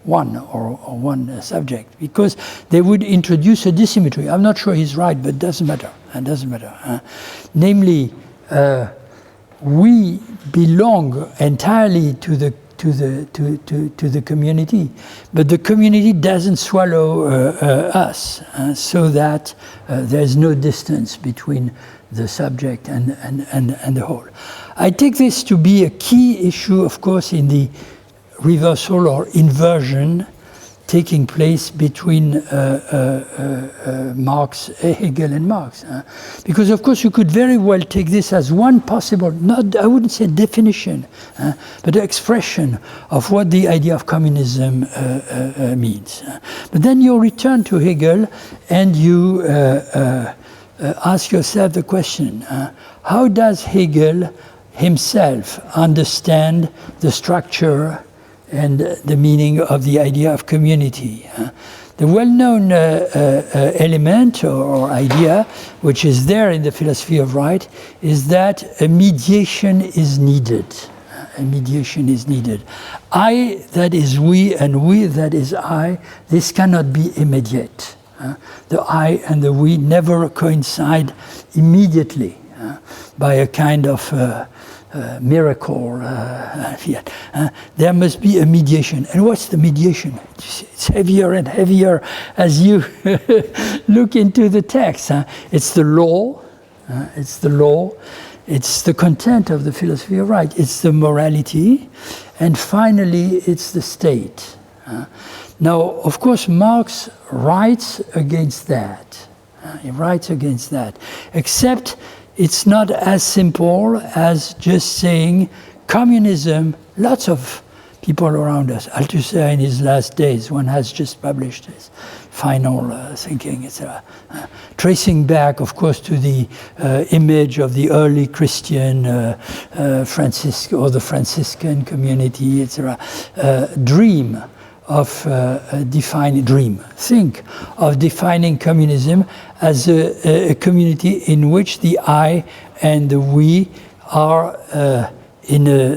one or one subject, because they would introduce a dissymmetry. I'm not sure he's right, but it doesn't matter. It doesn't matter. Namely, we belong entirely to the community, but the community doesn't swallow us, so that there's no distance between the subject and the whole. I take this to be a key issue, of course, in the reversal or inversion taking place between Hegel and Marx. Because, of course, you could very well take this as one possible, not, I wouldn't say definition, but expression of what the idea of communism means. But then you return to Hegel and you ask yourself the question, how does Hegel himself understand the structure and the meaning of the idea of community? The well-known element or idea, which is there in the philosophy of right, is that a mediation is needed. A mediation is needed. I, that is we, and we, that is I, this cannot be immediate. The I and the we never coincide immediately by a kind of miracle. There must be a mediation. And what's the mediation? It's heavier and heavier as you look into the text. It's the law. It's the law. It's the content of the philosophy of right. It's the morality. And finally, it's the state. Now, of course, Marx writes against that. He writes against that. Except it's not as simple as just saying communism, lots of people around us. Althusser in his last days, one has just published his final thinking, etc. Tracing back, of course, to the image of the early Christian or the Franciscan community, etc. Think of defining communism as a community in which the I and the we are in a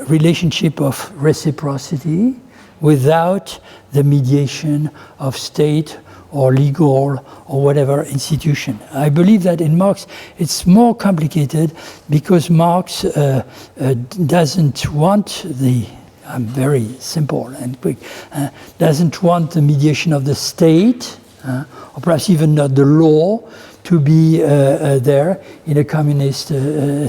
relationship of reciprocity without the mediation of state or legal or whatever institution. I believe that in Marx it's more complicated because Marx doesn't want I'm very simple and quick, doesn't want the mediation of the state, or perhaps even not the law, to be there in a communist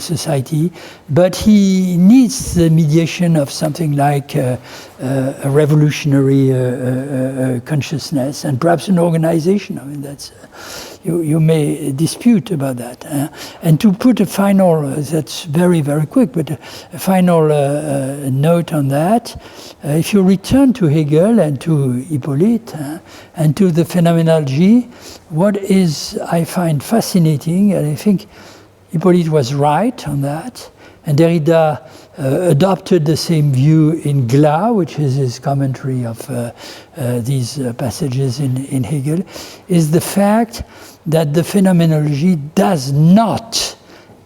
society, but he needs the mediation of something like a revolutionary consciousness and perhaps an organization. I mean, that's you may dispute about that. And to put a final, that's very, very quick, but a final note on that, if you return to Hegel and to Hippolyte and to the phenomenology, what is, I find fascinating, and I think Hippolyte was right on that, and Derrida adopted the same view in Glas, which is his commentary of these passages in Hegel, is the fact that the phenomenology does not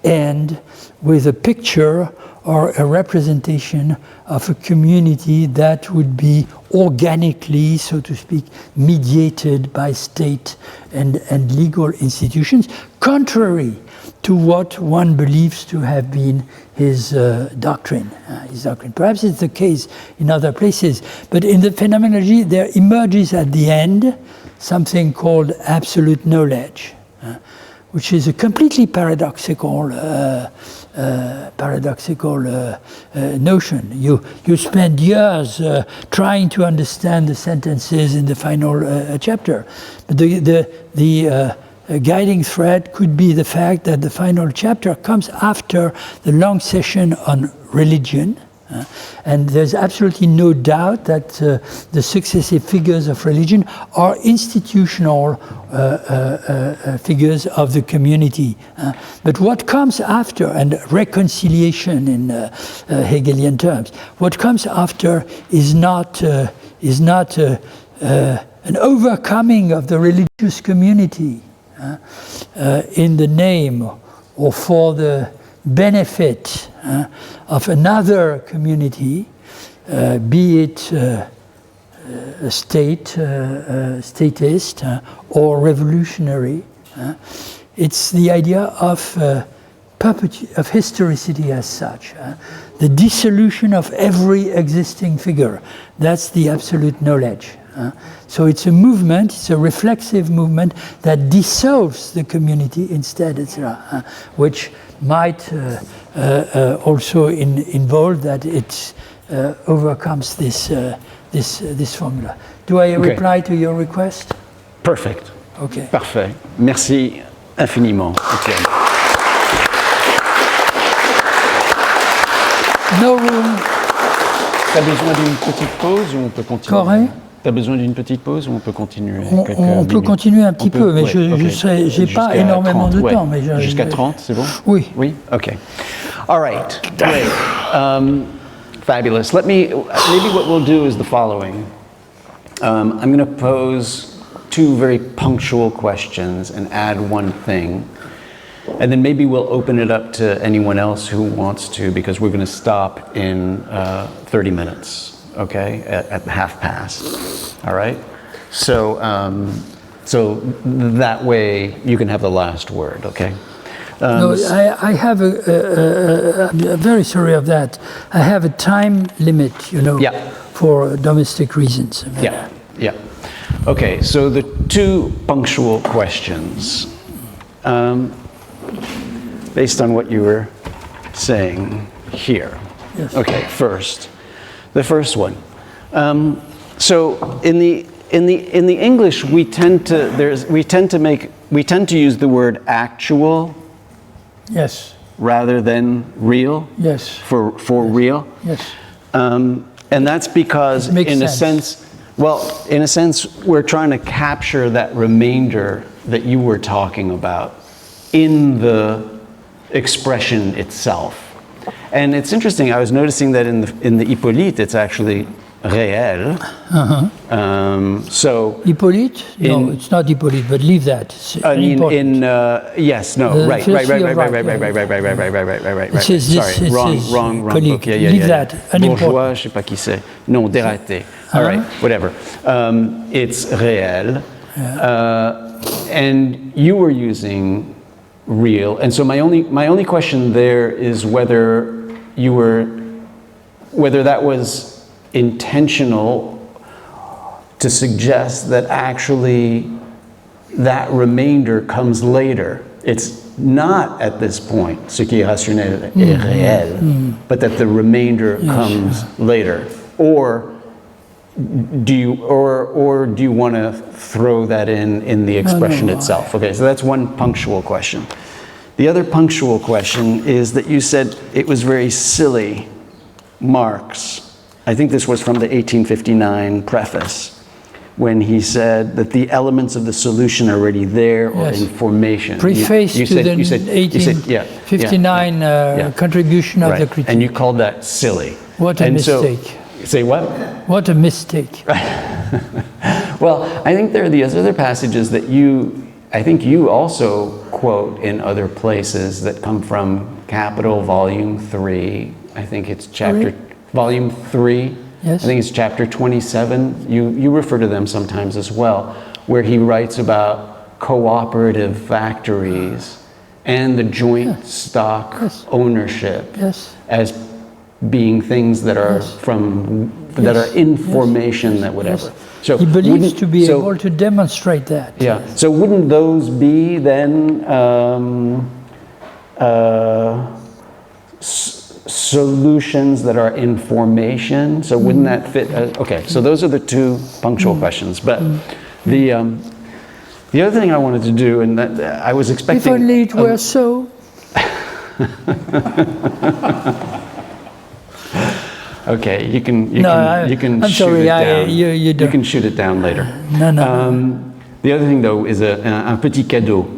end with a picture or a representation of a community that would be organically, so to speak, mediated by state and legal institutions, contrary to what one believes to have been his doctrine. Perhaps it's the case in other places, but in the phenomenology there emerges at the end something called absolute knowledge, which is a completely paradoxical notion. You spend years trying to understand the sentences in the final chapter, but the guiding thread could be the fact that the final chapter comes after the long session on religion. And there's absolutely no doubt that the successive figures of religion are institutional figures of the community. But what comes after, and reconciliation in Hegelian terms, what comes after is not an overcoming of the religious community in the name or for the benefit of another community, be it a statist or revolutionary. It's the idea of historicity as such, the dissolution of every existing figure. That's the absolute knowledge. So it's a movement, it's a reflexive movement that dissolves the community instead, etc., which might also involve that it overcomes this formula. Do I reply to your request? Perfect. Okay. Parfait. Merci infiniment, Étienne. No room. T'as besoin d'une petite pause ou on peut continuer? Correct. T'as besoin d'une petite pause ou on peut continuer? On peut continuer un petit peu, mais je n'ai pas énormément de temps. Jusqu'à 30, c'est bon? Oui. Oui? Okay. All right. Great. Fabulous. Maybe what we'll do is the following. I'm going to pose two very punctual questions and add one thing. And then maybe we'll open it up to anyone else who wants to, because we're going to stop in 30 minutes. Okay, at past. All right. So that way you can have the last word. Okay. No, I have I'm very sorry of that. I have a time limit, for domestic reasons. Yeah. Okay. So the two punctual questions, based on what you were saying here. Yes. Okay. The first one. So in the in the English, we tend to use the word actual Yes. rather than real. Yes. For real. Yes. And that's because, Makes in a sense. sense, we're trying to capture that remainder that you were talking about in the expression itself. And it's interesting, I was noticing that in the Hippolyte, it's actually réel. So Hippolyte? No, it's not Hippolyte, but leave that. It's important. yes, no, The right. Sorry, Wrong colleague. book. Yeah. Leave that. Bourgeois, je sais pas qui c'est. Non, Derridean. All right, whatever. It's réel. And you were using real, and so my only question there is whether that was intentional to suggest that actually that remainder comes later. It's not at this point ce qui est rationnel est réel, but that the remainder comes later. Or do you want to throw that in the expression itself? Okay, so that's one punctual question. The other punctual question is that you said it was very silly, Marx. I think this was from the 1859 preface, when he said that the elements of the solution are already there or in formation. Preface to the 1859 contribution of the critique. And you called that silly. What a mistake. Say what? What a mistake. Well, I think there are these other passages that I think you also quote in other places that come from Capital, Volume 3. I think it's Volume 3. Yes. I think it's chapter 27. You refer to them sometimes as well, where he writes about cooperative factories and the joint stock ownership as being things that are that are in formation, that whatever. So he believes to be able to demonstrate that. Yeah. So wouldn't those be then solutions that are in formation? So wouldn't that fit? Okay. So those are the two punctual questions. But the other thing I wanted to do, and that I was expecting. If only it were so. Okay, you can I'm shoot it down. You don't. You can shoot it down later. No. The other thing, though, is un petit cadeau.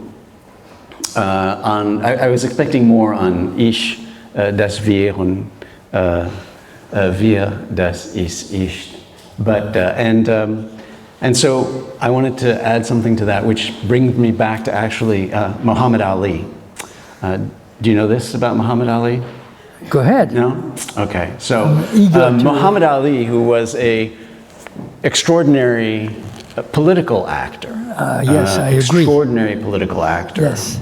I was expecting more on Ich, das Wir, und Wir, das Ich. But and so I wanted to add something to that, which brings me back to actually Muhammad Ali. Do you know this about Muhammad Ali? Go ahead. No? Okay. So Muhammad Ali, who was a extraordinary political actor. Yes, I agree. Extraordinary political actor. Yes.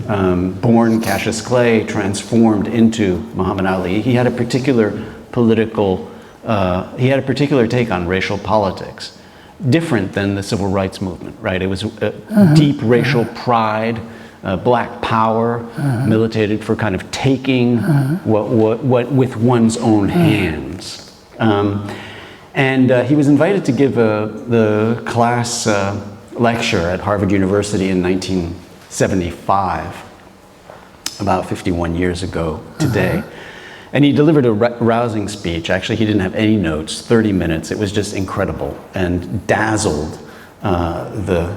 Born Cassius Clay, transformed into Muhammad Ali. He had a particular take on racial politics, different than the civil rights movement, right? It was deep racial pride. Black power, militated for kind of taking what with one's own hands. And he was invited to give the class lecture at Harvard University in 1975, about 51 years ago today. And he delivered a rousing speech. Actually, he didn't have any notes, 30 minutes. It was just incredible and dazzled the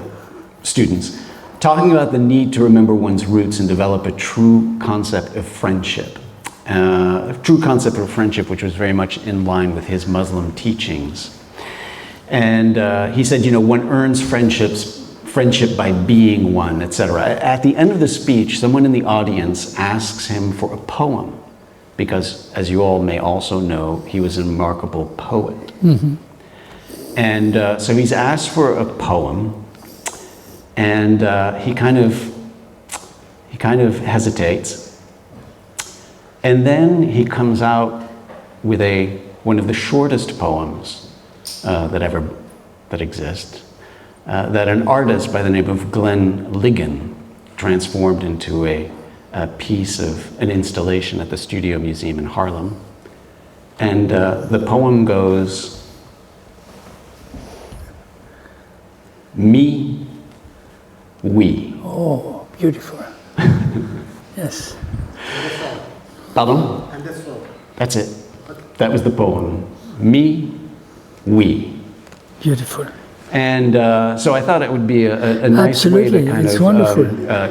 students, talking about the need to remember one's roots and develop a true concept of friendship. Which was very much in line with his Muslim teachings. And he said, one earns friendship by being one, etc. At the end of the speech, someone in the audience asks him for a poem, because, as you all may also know, he was a remarkable poet. And so he's asked for a poem. And he kind of hesitates, and then he comes out with one of the shortest poems that exist, that an artist by the name of Glenn Ligon transformed into a piece of an installation at the Studio Museum in Harlem. And the poem goes, me, we. Oh, beautiful. Yes. Pardon? And that's all. That's it. That was the poem. Me, we. Beautiful. And so I thought it would be a nice way Absolutely, to kind it's of wonderful.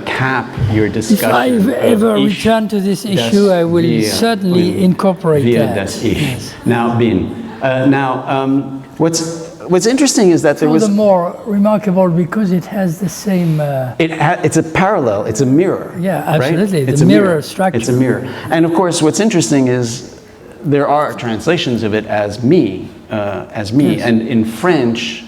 cap your If discussion. I ever of return to this das issue, I will Wir certainly und incorporate wir that. das Ich. Yes. Now, bin. What's interesting is that there All was the more remarkable because it has the same. it's a parallel, it's a mirror. Yeah, right? absolutely, the It's a mirror structure. It's a mirror. And of course, what's interesting is there are translations of it as me. Yes. And in French,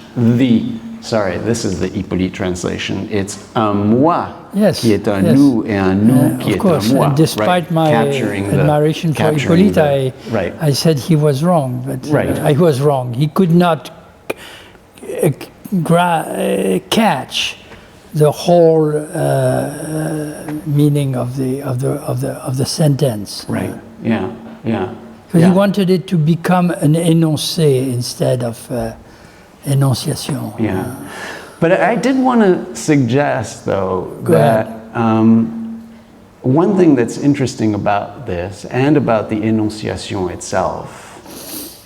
sorry, this is the Hippolyte translation. It's un moi Yes, qui est un yes. nous et un nous qui Of est course, un moi. and despite right? my Capturing admiration for capturing Hippolyte, right. I said he was wrong, but Right. I was wrong. He could not catch the whole meaning of the sentence. Right, yeah. Because yeah. he wanted it to become an énoncé instead of énonciation. Yeah. But I did want to suggest, though, Go that ahead. one thing that's interesting about this and about the énonciation itself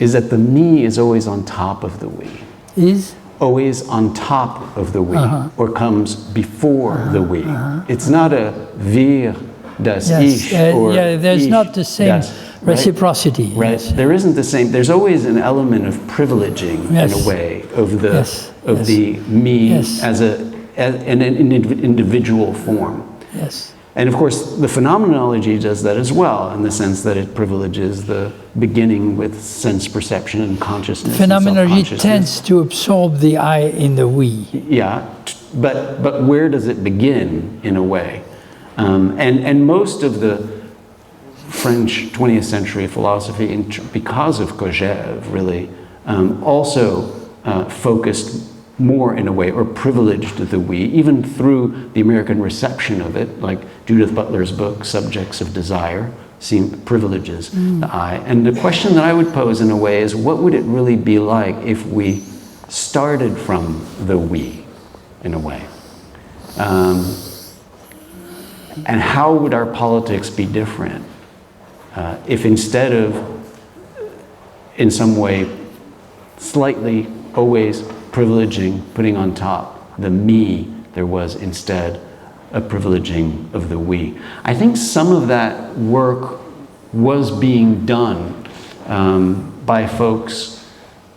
is that the me is always on top of the we. Is? Always on top of the we, or comes before the we. It's not a wir das Yes. ich or Yeah, there's ich not the same das, reciprocity. Right. Yes. There isn't the same. There's always an element of privileging Yes. in a way of the Yes. Yes. the me Yes. as an individual form. Yes. And of course, the phenomenology does that as well, in the sense that it privileges the beginning with sense perception and consciousness. and Phenomenology self-consciousness. tends to absorb the I in the we. Yeah, but where does it begin, in a way? And most of the French 20th century philosophy, because of Kojève, really, also focused more, in a way, or privileged the we, even through the American reception of it, like Judith Butler's book, Subjects of Desire, privileges the I. And the question that I would pose, in a way, is what would it really be like if we started from the we, in a way? And how would our politics be different if instead of, in some way, slightly always privileging, putting on top the me, there was instead a privileging of the we. I think some of that work was being done by folks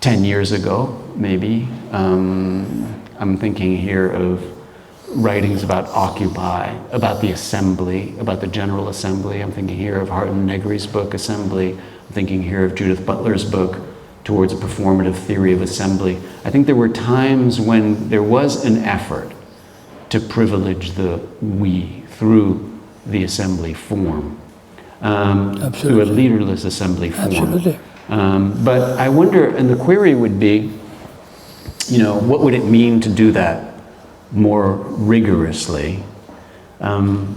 10 years ago, maybe. I'm thinking here of writings about Occupy, about the assembly, about the General Assembly. I'm thinking here of Harton Negri's book, Assembly. I'm thinking here of Judith Butler's book, Towards a Performative Theory of Assembly. I think there were times when there was an effort to privilege the we through the assembly form, through a leaderless assembly form. Absolutely. But I wonder, and the query would be, what would it mean to do that more rigorously? That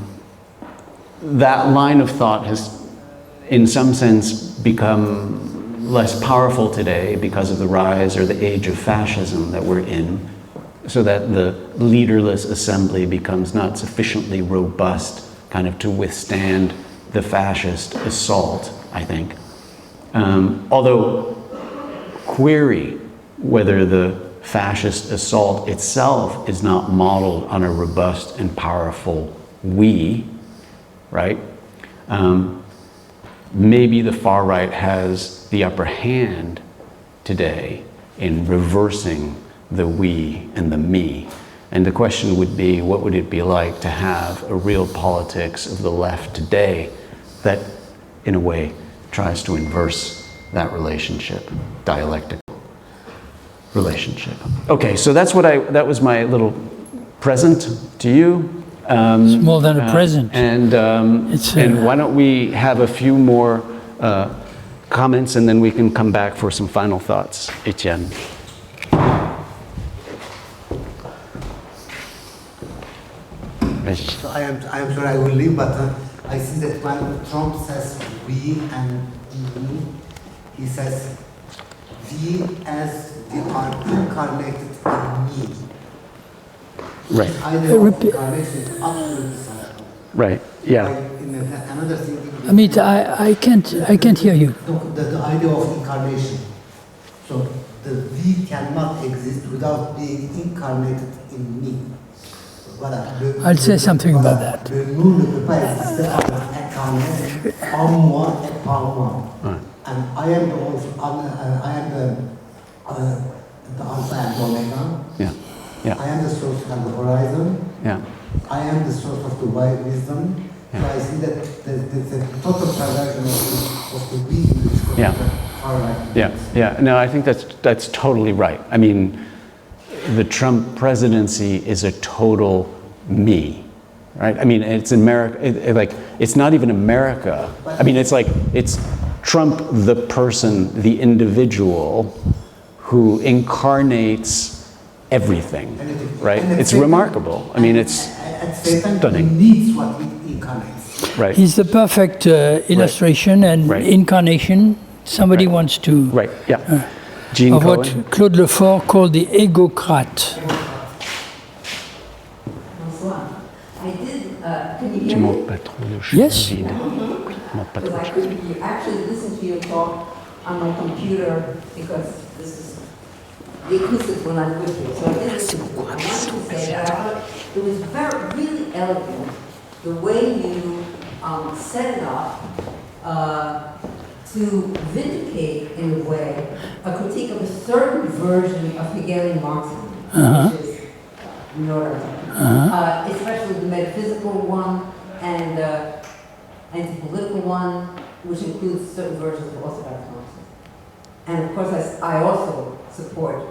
line of thought has, in some sense, become less powerful today because of the rise or the age of fascism that we're in, so that the leaderless assembly becomes not sufficiently robust kind of to withstand the fascist assault, I think. Although query whether the fascist assault itself is not modeled on a robust and powerful we, right? Maybe the far right has the upper hand today in reversing the we and the me. And the question would be, what would it be like to have a real politics of the left today that, in a way, tries to inverse that relationship, dialectical relationship. Okay, so that was my little present to you. It's more than a present. And why don't we have a few more comments, and then we can come back for some final thoughts. Étienne. So I am sure I will leave, but I see that when Trump says we and me, he says we as the incarnated in me. Right. The idea of incarnation is absolutely central. Right. Yeah. In another thing, Amit, I can't hear you. the idea of incarnation. So the we cannot exist without being incarnated in me. Voilà. I'll say something about that. Le nous ne peut pas exister incarné en moi et par moi. And I am the alpha and the omega. Yeah. Yeah. I am the source and the horizon. Yeah. I am the source of the wide wisdom. So I see that there's a total perversion of the we in which Yeah. are right. Yeah. Yeah. No, I think that's totally right. I mean, the Trump presidency is a total me, right? I mean, it's America. It's not even America. I mean, it's Trump, the person, the individual, who incarnates everything, right? It's remarkable. I mean, it's stunning. Needs what he incarnates. Right. He's the perfect illustration and Right. incarnation. Somebody Right. wants to Right. Yeah. Gene of what Cohen. Claude Lefort called the egocrate. Bonsoir. I did, can you Tu hear me? montes pas trop le champ Yes. vide. Tu montes pas trop Because I le champ. could actually listen to you talk on my computer because this is the acoustics when I'm with you. So I did listen to you. I wanted to say that I thought it was really elegant the way you set it up to vindicate, in a way, a critique of a certain version of Hegelian Marxism, which is notoriously, especially the metaphysical one and the anti-political one, which includes certain versions of orthodox Marxism. And of course, I also support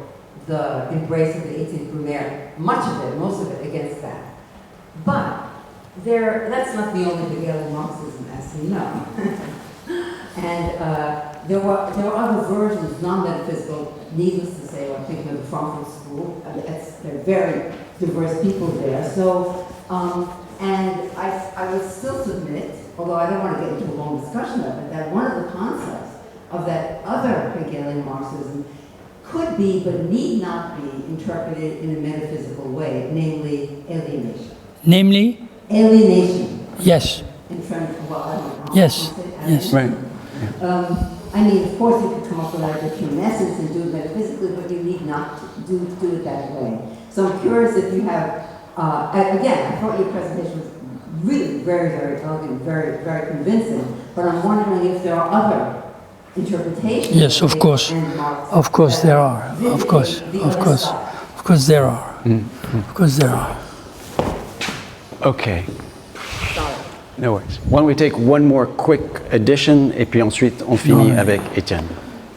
the embrace of the 18th Brumaire, much of it, most of it, against that. But that's not the only Hegelian Marxism, as you know. And there were other versions, non-metaphysical, needless to say, I'm thinking of the Frankfurt School. They're very diverse people there. So, and I would still submit, although I don't want to get into a long discussion of it, that one of the concepts of that other Hegelian Marxism could be, but need not be, interpreted in a metaphysical way, namely alienation. Namely? Alienation. Yes. In terms of, well, I don't know. Yes. Yes. Right. I mean, of course, you could come up with a few methods and do it metaphysically, but you need not do it that way. So I'm curious if you have, again, I thought your presentation was really very, very elegant, very, very convincing, but I'm wondering if there are other interpretations. Yes, of course. Of course there are. Of course. Of course. Of course there are. Of course there are. Okay. No worries. Why don't we take one more quick addition, et puis ensuite on finit avec Étienne.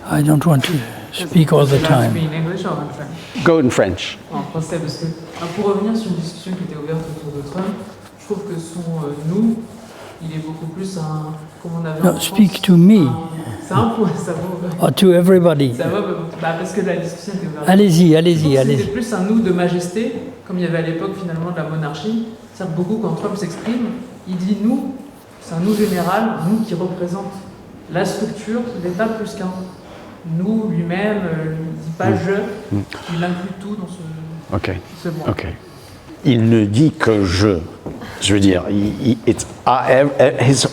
I don't want to speak all the time. Speak in English or in French? Go in French. En français, parce que pour revenir sur une discussion qui était ouverte autour de Trump, je trouve que son nous, il est beaucoup plus un, comme on avait No, speak to me. C'est un point, ça va. Or to everybody. Ça va, parce que la discussion était ouverte. Allez-y, allez-y, C'était allez-y. plus un nous de majesté, comme il y avait à l'époque finalement de la monarchie. C'est-à-dire beaucoup quand Trump s'exprime, il dit nous, c'est un nous général, nous qui représente la structure de l'État plus qu'un nous lui-même, il ne dit pas je, il inclut tout dans ce moi. Ok. Il ne dit que je. Je veux dire, it's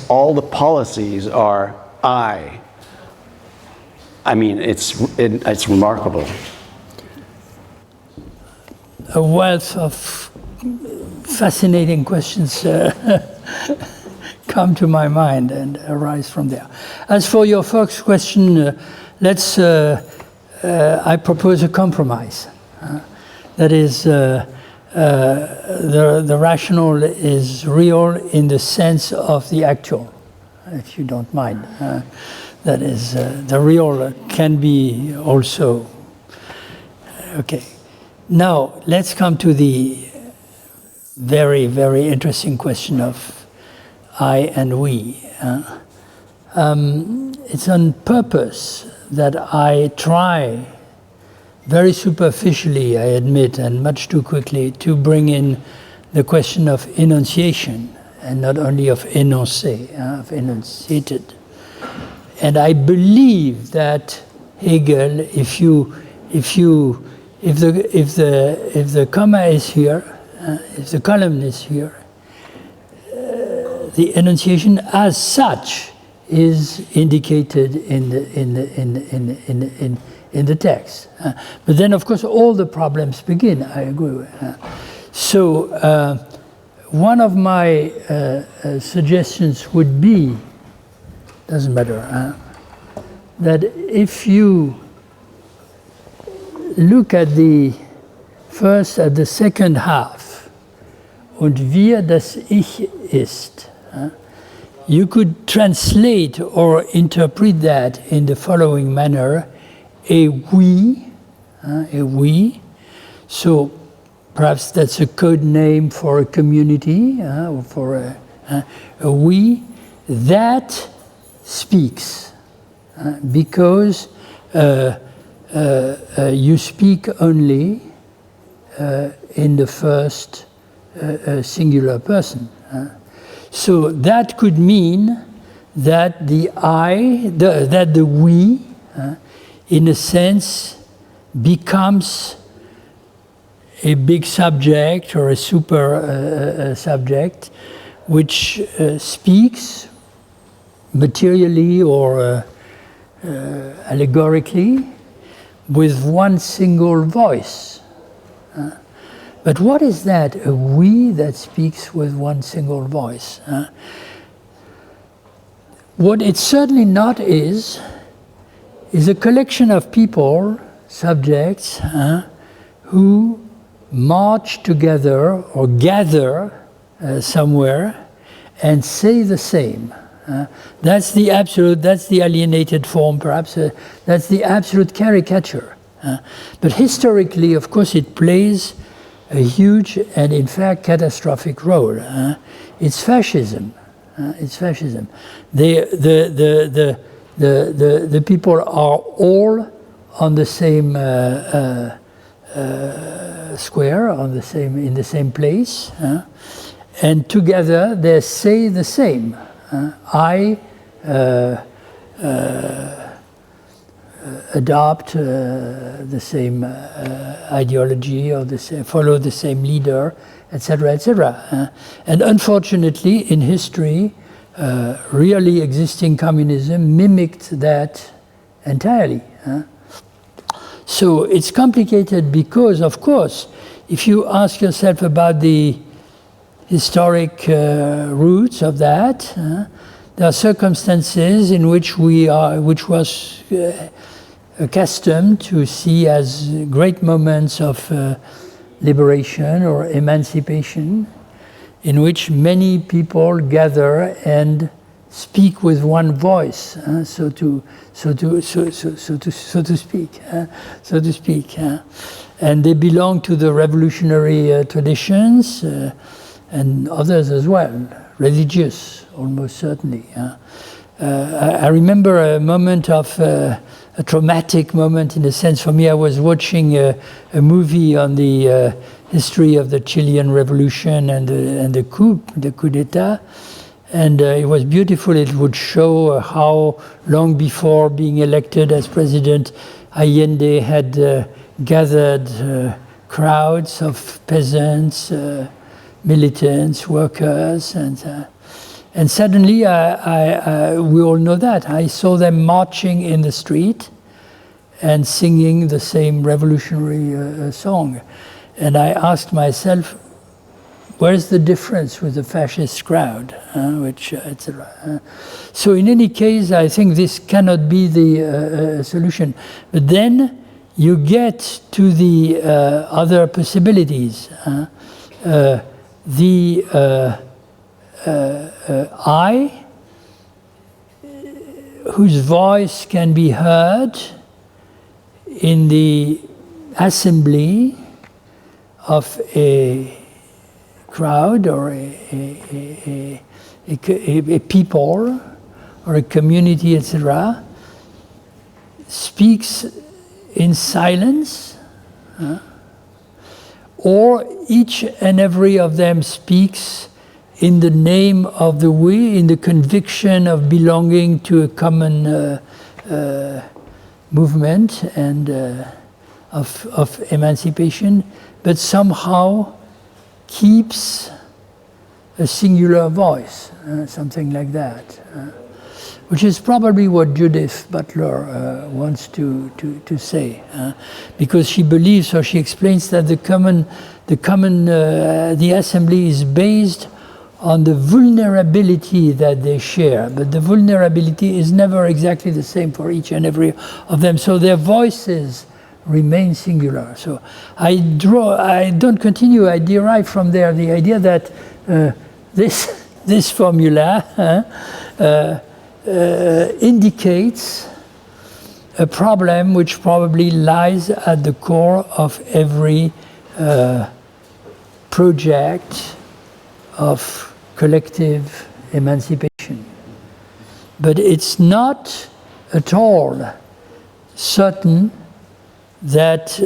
all the policies are I. I mean, it's remarkable. A wealth of fascinating questions come to my mind and arise from there. As for your first question, I propose a compromise. That is, the rational is real in the sense of the actual, if you don't mind. That is, the real can be also. Okay. Now, let's come to the very, very interesting question of I and we. It's on purpose that I try, very superficially, I admit, and much too quickly, to bring in the question of enunciation, and not only of énoncé, of enunciated. And I believe that Hegel, if the comma is here, if the column is here, the enunciation as such is indicated in the text. But then, of course, all the problems begin. I agree with that. So one of my suggestions would be, doesn't matter, that if you look at the second half, und wir das Ich ist, you could translate or interpret that in the following manner: a we. So perhaps that's a code name for a community, or for a we that speaks, because you speak only in the first singular person. So that could mean that the that the we, in a sense, becomes a big subject or a super subject, which speaks materially or allegorically with one single voice. But what is that, a we that speaks with one single voice? What it certainly not is a collection of people, subjects, who march together or gather somewhere and say the same. That's the absolute, that's the alienated form, perhaps, that's the absolute caricature. But historically, of course, it plays a huge and, in fact, catastrophic role. It's fascism. It's fascism. The people are all on the same square, in the same place, and together they say the same. I adopt the same ideology, or follow the same leader, etc., etc. And unfortunately, in history, really existing communism mimicked that entirely. So it's complicated because, of course, if you ask yourself about the historic roots of that, there are circumstances in which which was accustomed to see as great moments of liberation or emancipation, in which many people gather and speak with one voice, so to speak, and they belong to the revolutionary traditions and others as well, religious, almost certainly. I remember a moment of a traumatic moment, in a sense. For me, I was watching a movie on the history of the Chilean revolution and the coup d'état, and it was beautiful. It would show how long before being elected as president, Allende had gathered crowds of peasants, militants, workers, and suddenly, we all know that. I saw them marching in the street and singing the same revolutionary song. And I asked myself, where's the difference with the fascist crowd, etc. So in any case, I think this cannot be the solution. But then you get to the other possibilities. I, whose voice can be heard in the assembly of a crowd or a people or a community, etc., speaks in silence, or each and every of them speaks in the name of the we, in the conviction of belonging to a common movement and of emancipation, but somehow keeps a singular voice, something like that, which is probably what Judith Butler wants to say, because she believes, or she explains that the assembly is based on the vulnerability that they share, but the vulnerability is never exactly the same for each and every of them. So their voices remain singular. So I don't continue. I derive from there the idea that this formula indicates a problem which probably lies at the core of every project of collective emancipation. But it's not at all certain that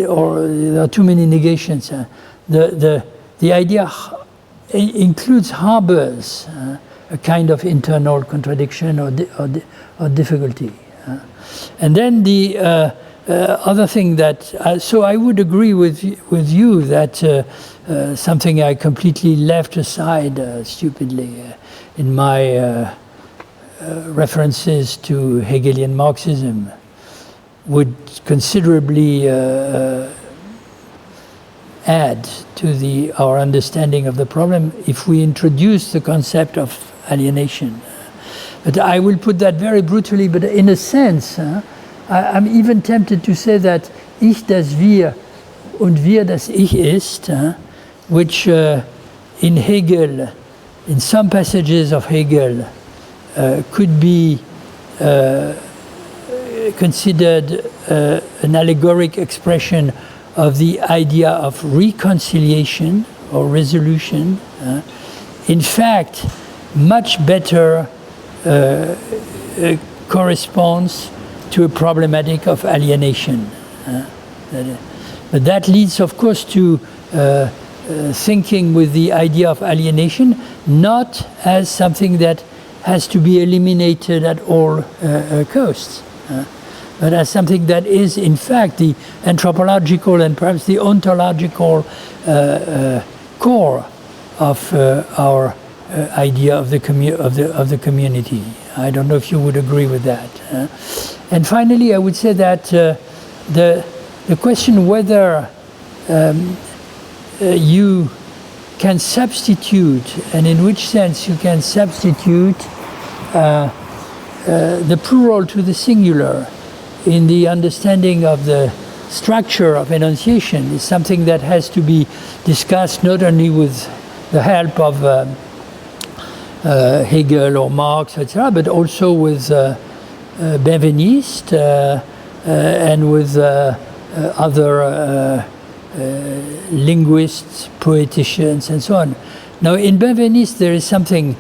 or there are too many negations. The idea harbors a kind of internal contradiction or difficulty. And then the other thing that, so I would agree with you that something I completely left aside stupidly in my references to Hegelian Marxism would considerably add to our understanding of the problem if we introduce the concept of alienation. But I will put that very brutally, but in a sense, I'm even tempted to say that Ich das Wir und Wir das Ich ist, which in Hegel, in some passages of Hegel, could be considered an allegoric expression of the idea of reconciliation or resolution, in fact, much better corresponds to a problematic of alienation. But that leads, of course, to thinking with the idea of alienation not as something that has to be eliminated at all costs, but as something that is, in fact, the anthropological and perhaps the ontological core of our idea of the community. I don't know if you would agree with that. And finally, I would say that the question whether you can substitute, and in which sense you can substitute the plural to the singular in the understanding of the structure of enunciation is something that has to be discussed not only with the help of Hegel or Marx, etc., but also with Benveniste and with other linguists, poeticians, and so on. Now, in Benveniste, there is something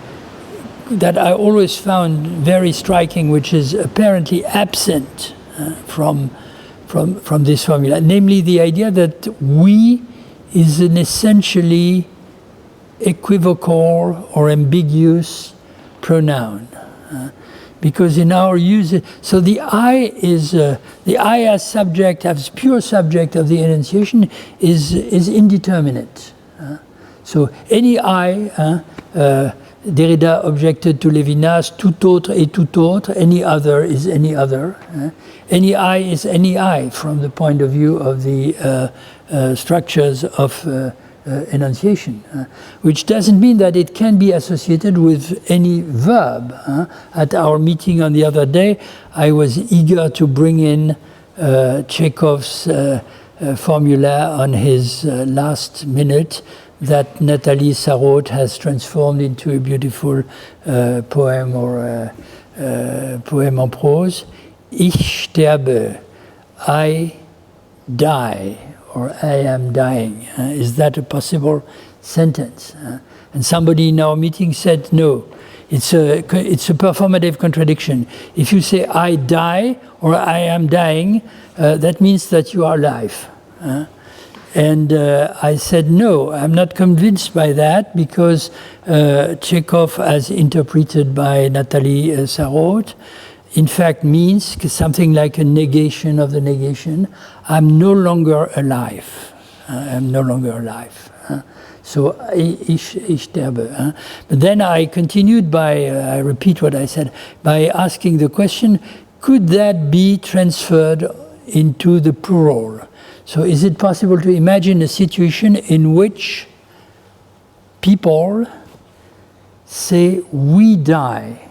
that I always found very striking, which is apparently absent from this formula, namely the idea that we is an essentially equivocal or ambiguous pronoun. Because in our use, so the I is the I as subject, as pure subject of the enunciation, is indeterminate. So any I, Derrida objected to Lévinas, tout autre est tout autre. Any other is any other. Any I is any I from the point of view of the structures of enunciation, which doesn't mean that it can be associated with any verb. At our meeting on the other day, I was eager to bring in Chekhov's formula on his last minute that Nathalie Sarraute has transformed into a beautiful poem or poem en prose. Ich sterbe, I die, or I am dying. Is that a possible sentence? And somebody in our meeting said, no, it's a performative contradiction. If you say I die or I am dying, that means that you are alive. And I said, no, I'm not convinced by that, because Chekhov, as interpreted by Nathalie Sarraute, in fact means something like a negation of the negation. I'm no longer alive. I'm no longer alive. So ich sterbe. But then I continued by, I repeat what I said, by asking the question, could that be transferred into the plural? So is it possible to imagine a situation in which people say, we die?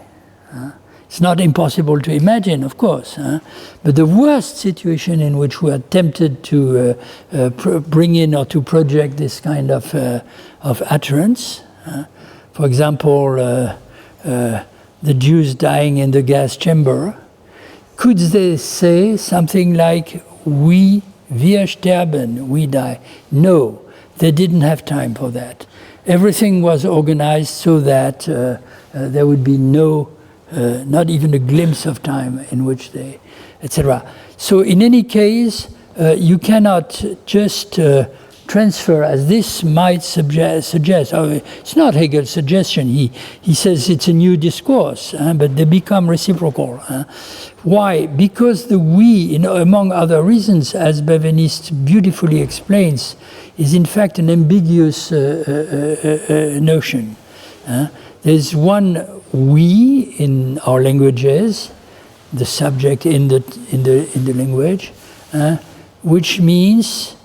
It's not impossible to imagine, of course, but the worst situation in which we are tempted to bring in or to project this kind of utterance, for example, the Jews dying in the gas chamber, could they say something like, wir sterben, we die? No, they didn't have time for that. Everything was organized so that there would be no not even a glimpse of time in which they, etc. So in any case, you cannot just transfer, as this might suggest, it's not Hegel's suggestion, he says it's a new discourse, but they become reciprocal. Why? Because the we, among other reasons, as Benveniste beautifully explains, is in fact an ambiguous notion. There's one we in our languages, the subject in the language, which means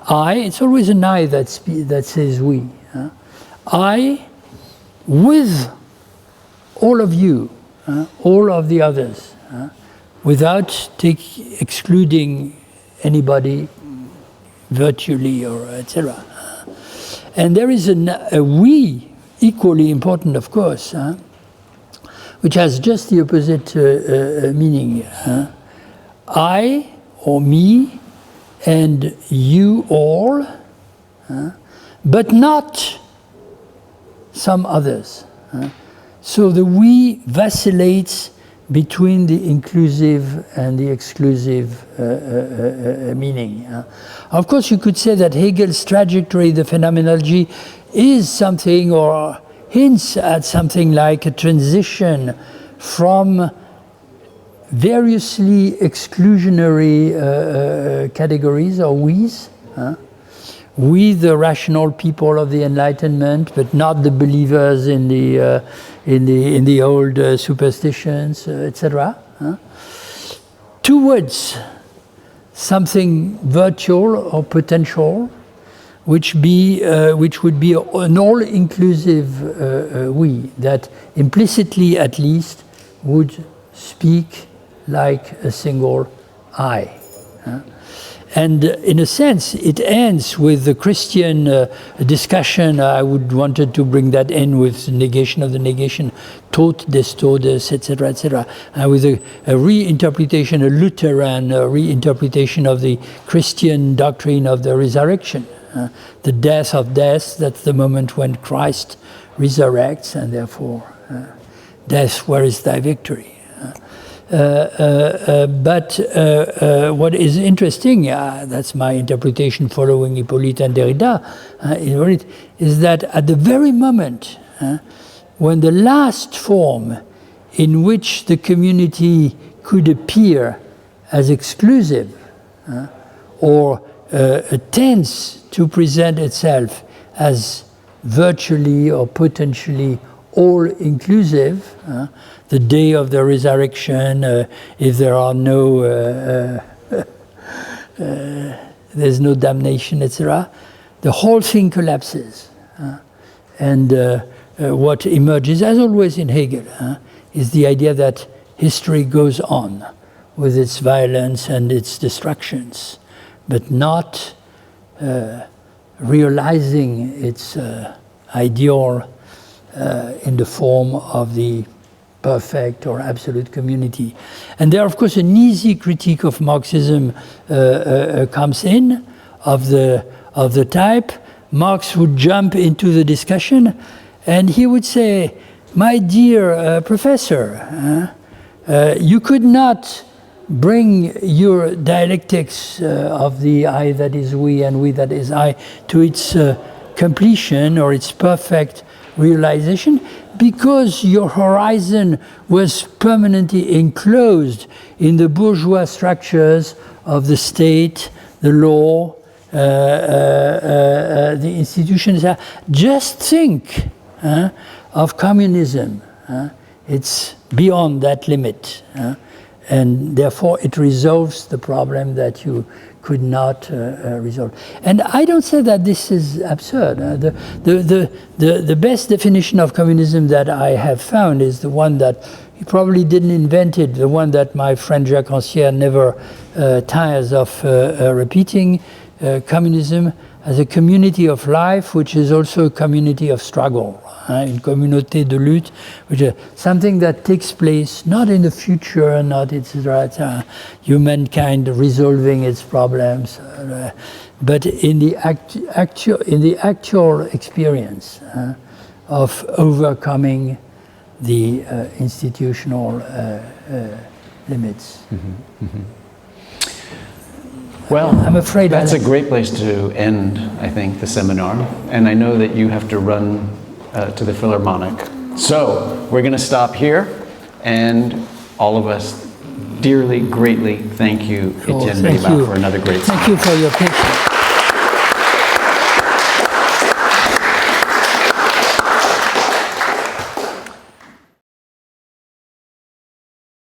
I. It's always an I that says we. I with all of you, all of the others, without excluding anybody virtually or etc. And there is a we. Equally important, of course, which has just the opposite meaning. I, or me, and you all, but not some others. So the we vacillates between the inclusive and the exclusive meaning. Of course, you could say that Hegel's trajectory, the phenomenology, is something or hints at something like a transition from variously exclusionary categories or we's. We, the rational people of the Enlightenment, but not the believers in the old superstitions, etc. Towards something virtual or potential, which would be an all-inclusive we, that implicitly at least would speak like a single I. And in a sense, it ends with the Christian discussion. I would wanted to bring that in with negation of the negation, tot des todes, etc., etc., with a reinterpretation, a Lutheran reinterpretation of the Christian doctrine of the resurrection. The death of death, that's the moment when Christ resurrects, and therefore, death, where is thy victory? But what is interesting, that's my interpretation following Hippolyte and Derrida, is that at the very moment when the last form in which the community could appear as exclusive or tends to present itself as virtually or potentially all-inclusive, the day of the resurrection, if there are no, there's no damnation, etc., the whole thing collapses. And what emerges, as always in Hegel, is the idea that history goes on with its violence and its destructions, but not realizing its ideal in the form of the perfect or absolute community. And there, of course, an easy critique of Marxism comes in, of the type. Marx would jump into the discussion, and he would say, my dear professor, you could not bring your dialectics of the I that is we and we that is I to its completion or its perfect realization, because your horizon was permanently enclosed in the bourgeois structures of the state, the law, the institutions are. Just think of communism. It's beyond that limit. And therefore it resolves the problem that you could not resolve. And I don't say that this is absurd. The best definition of communism that I have found is the one that he probably didn't invent it, the one that my friend Jacques Rancière never tires of repeating, communism as a community of life, which is also a community of struggle, une communauté de lutte, which is something that takes place not in the future, not it's humankind resolving its problems, but in the actual experience of overcoming the institutional limits. Well, I'm afraid that's a great place to end, I think, the seminar. And I know that you have to run to the Philharmonic. So we're going to stop here. And all of us dearly, greatly thank you, Étienne Balibar, for another great seminar. Thank you for your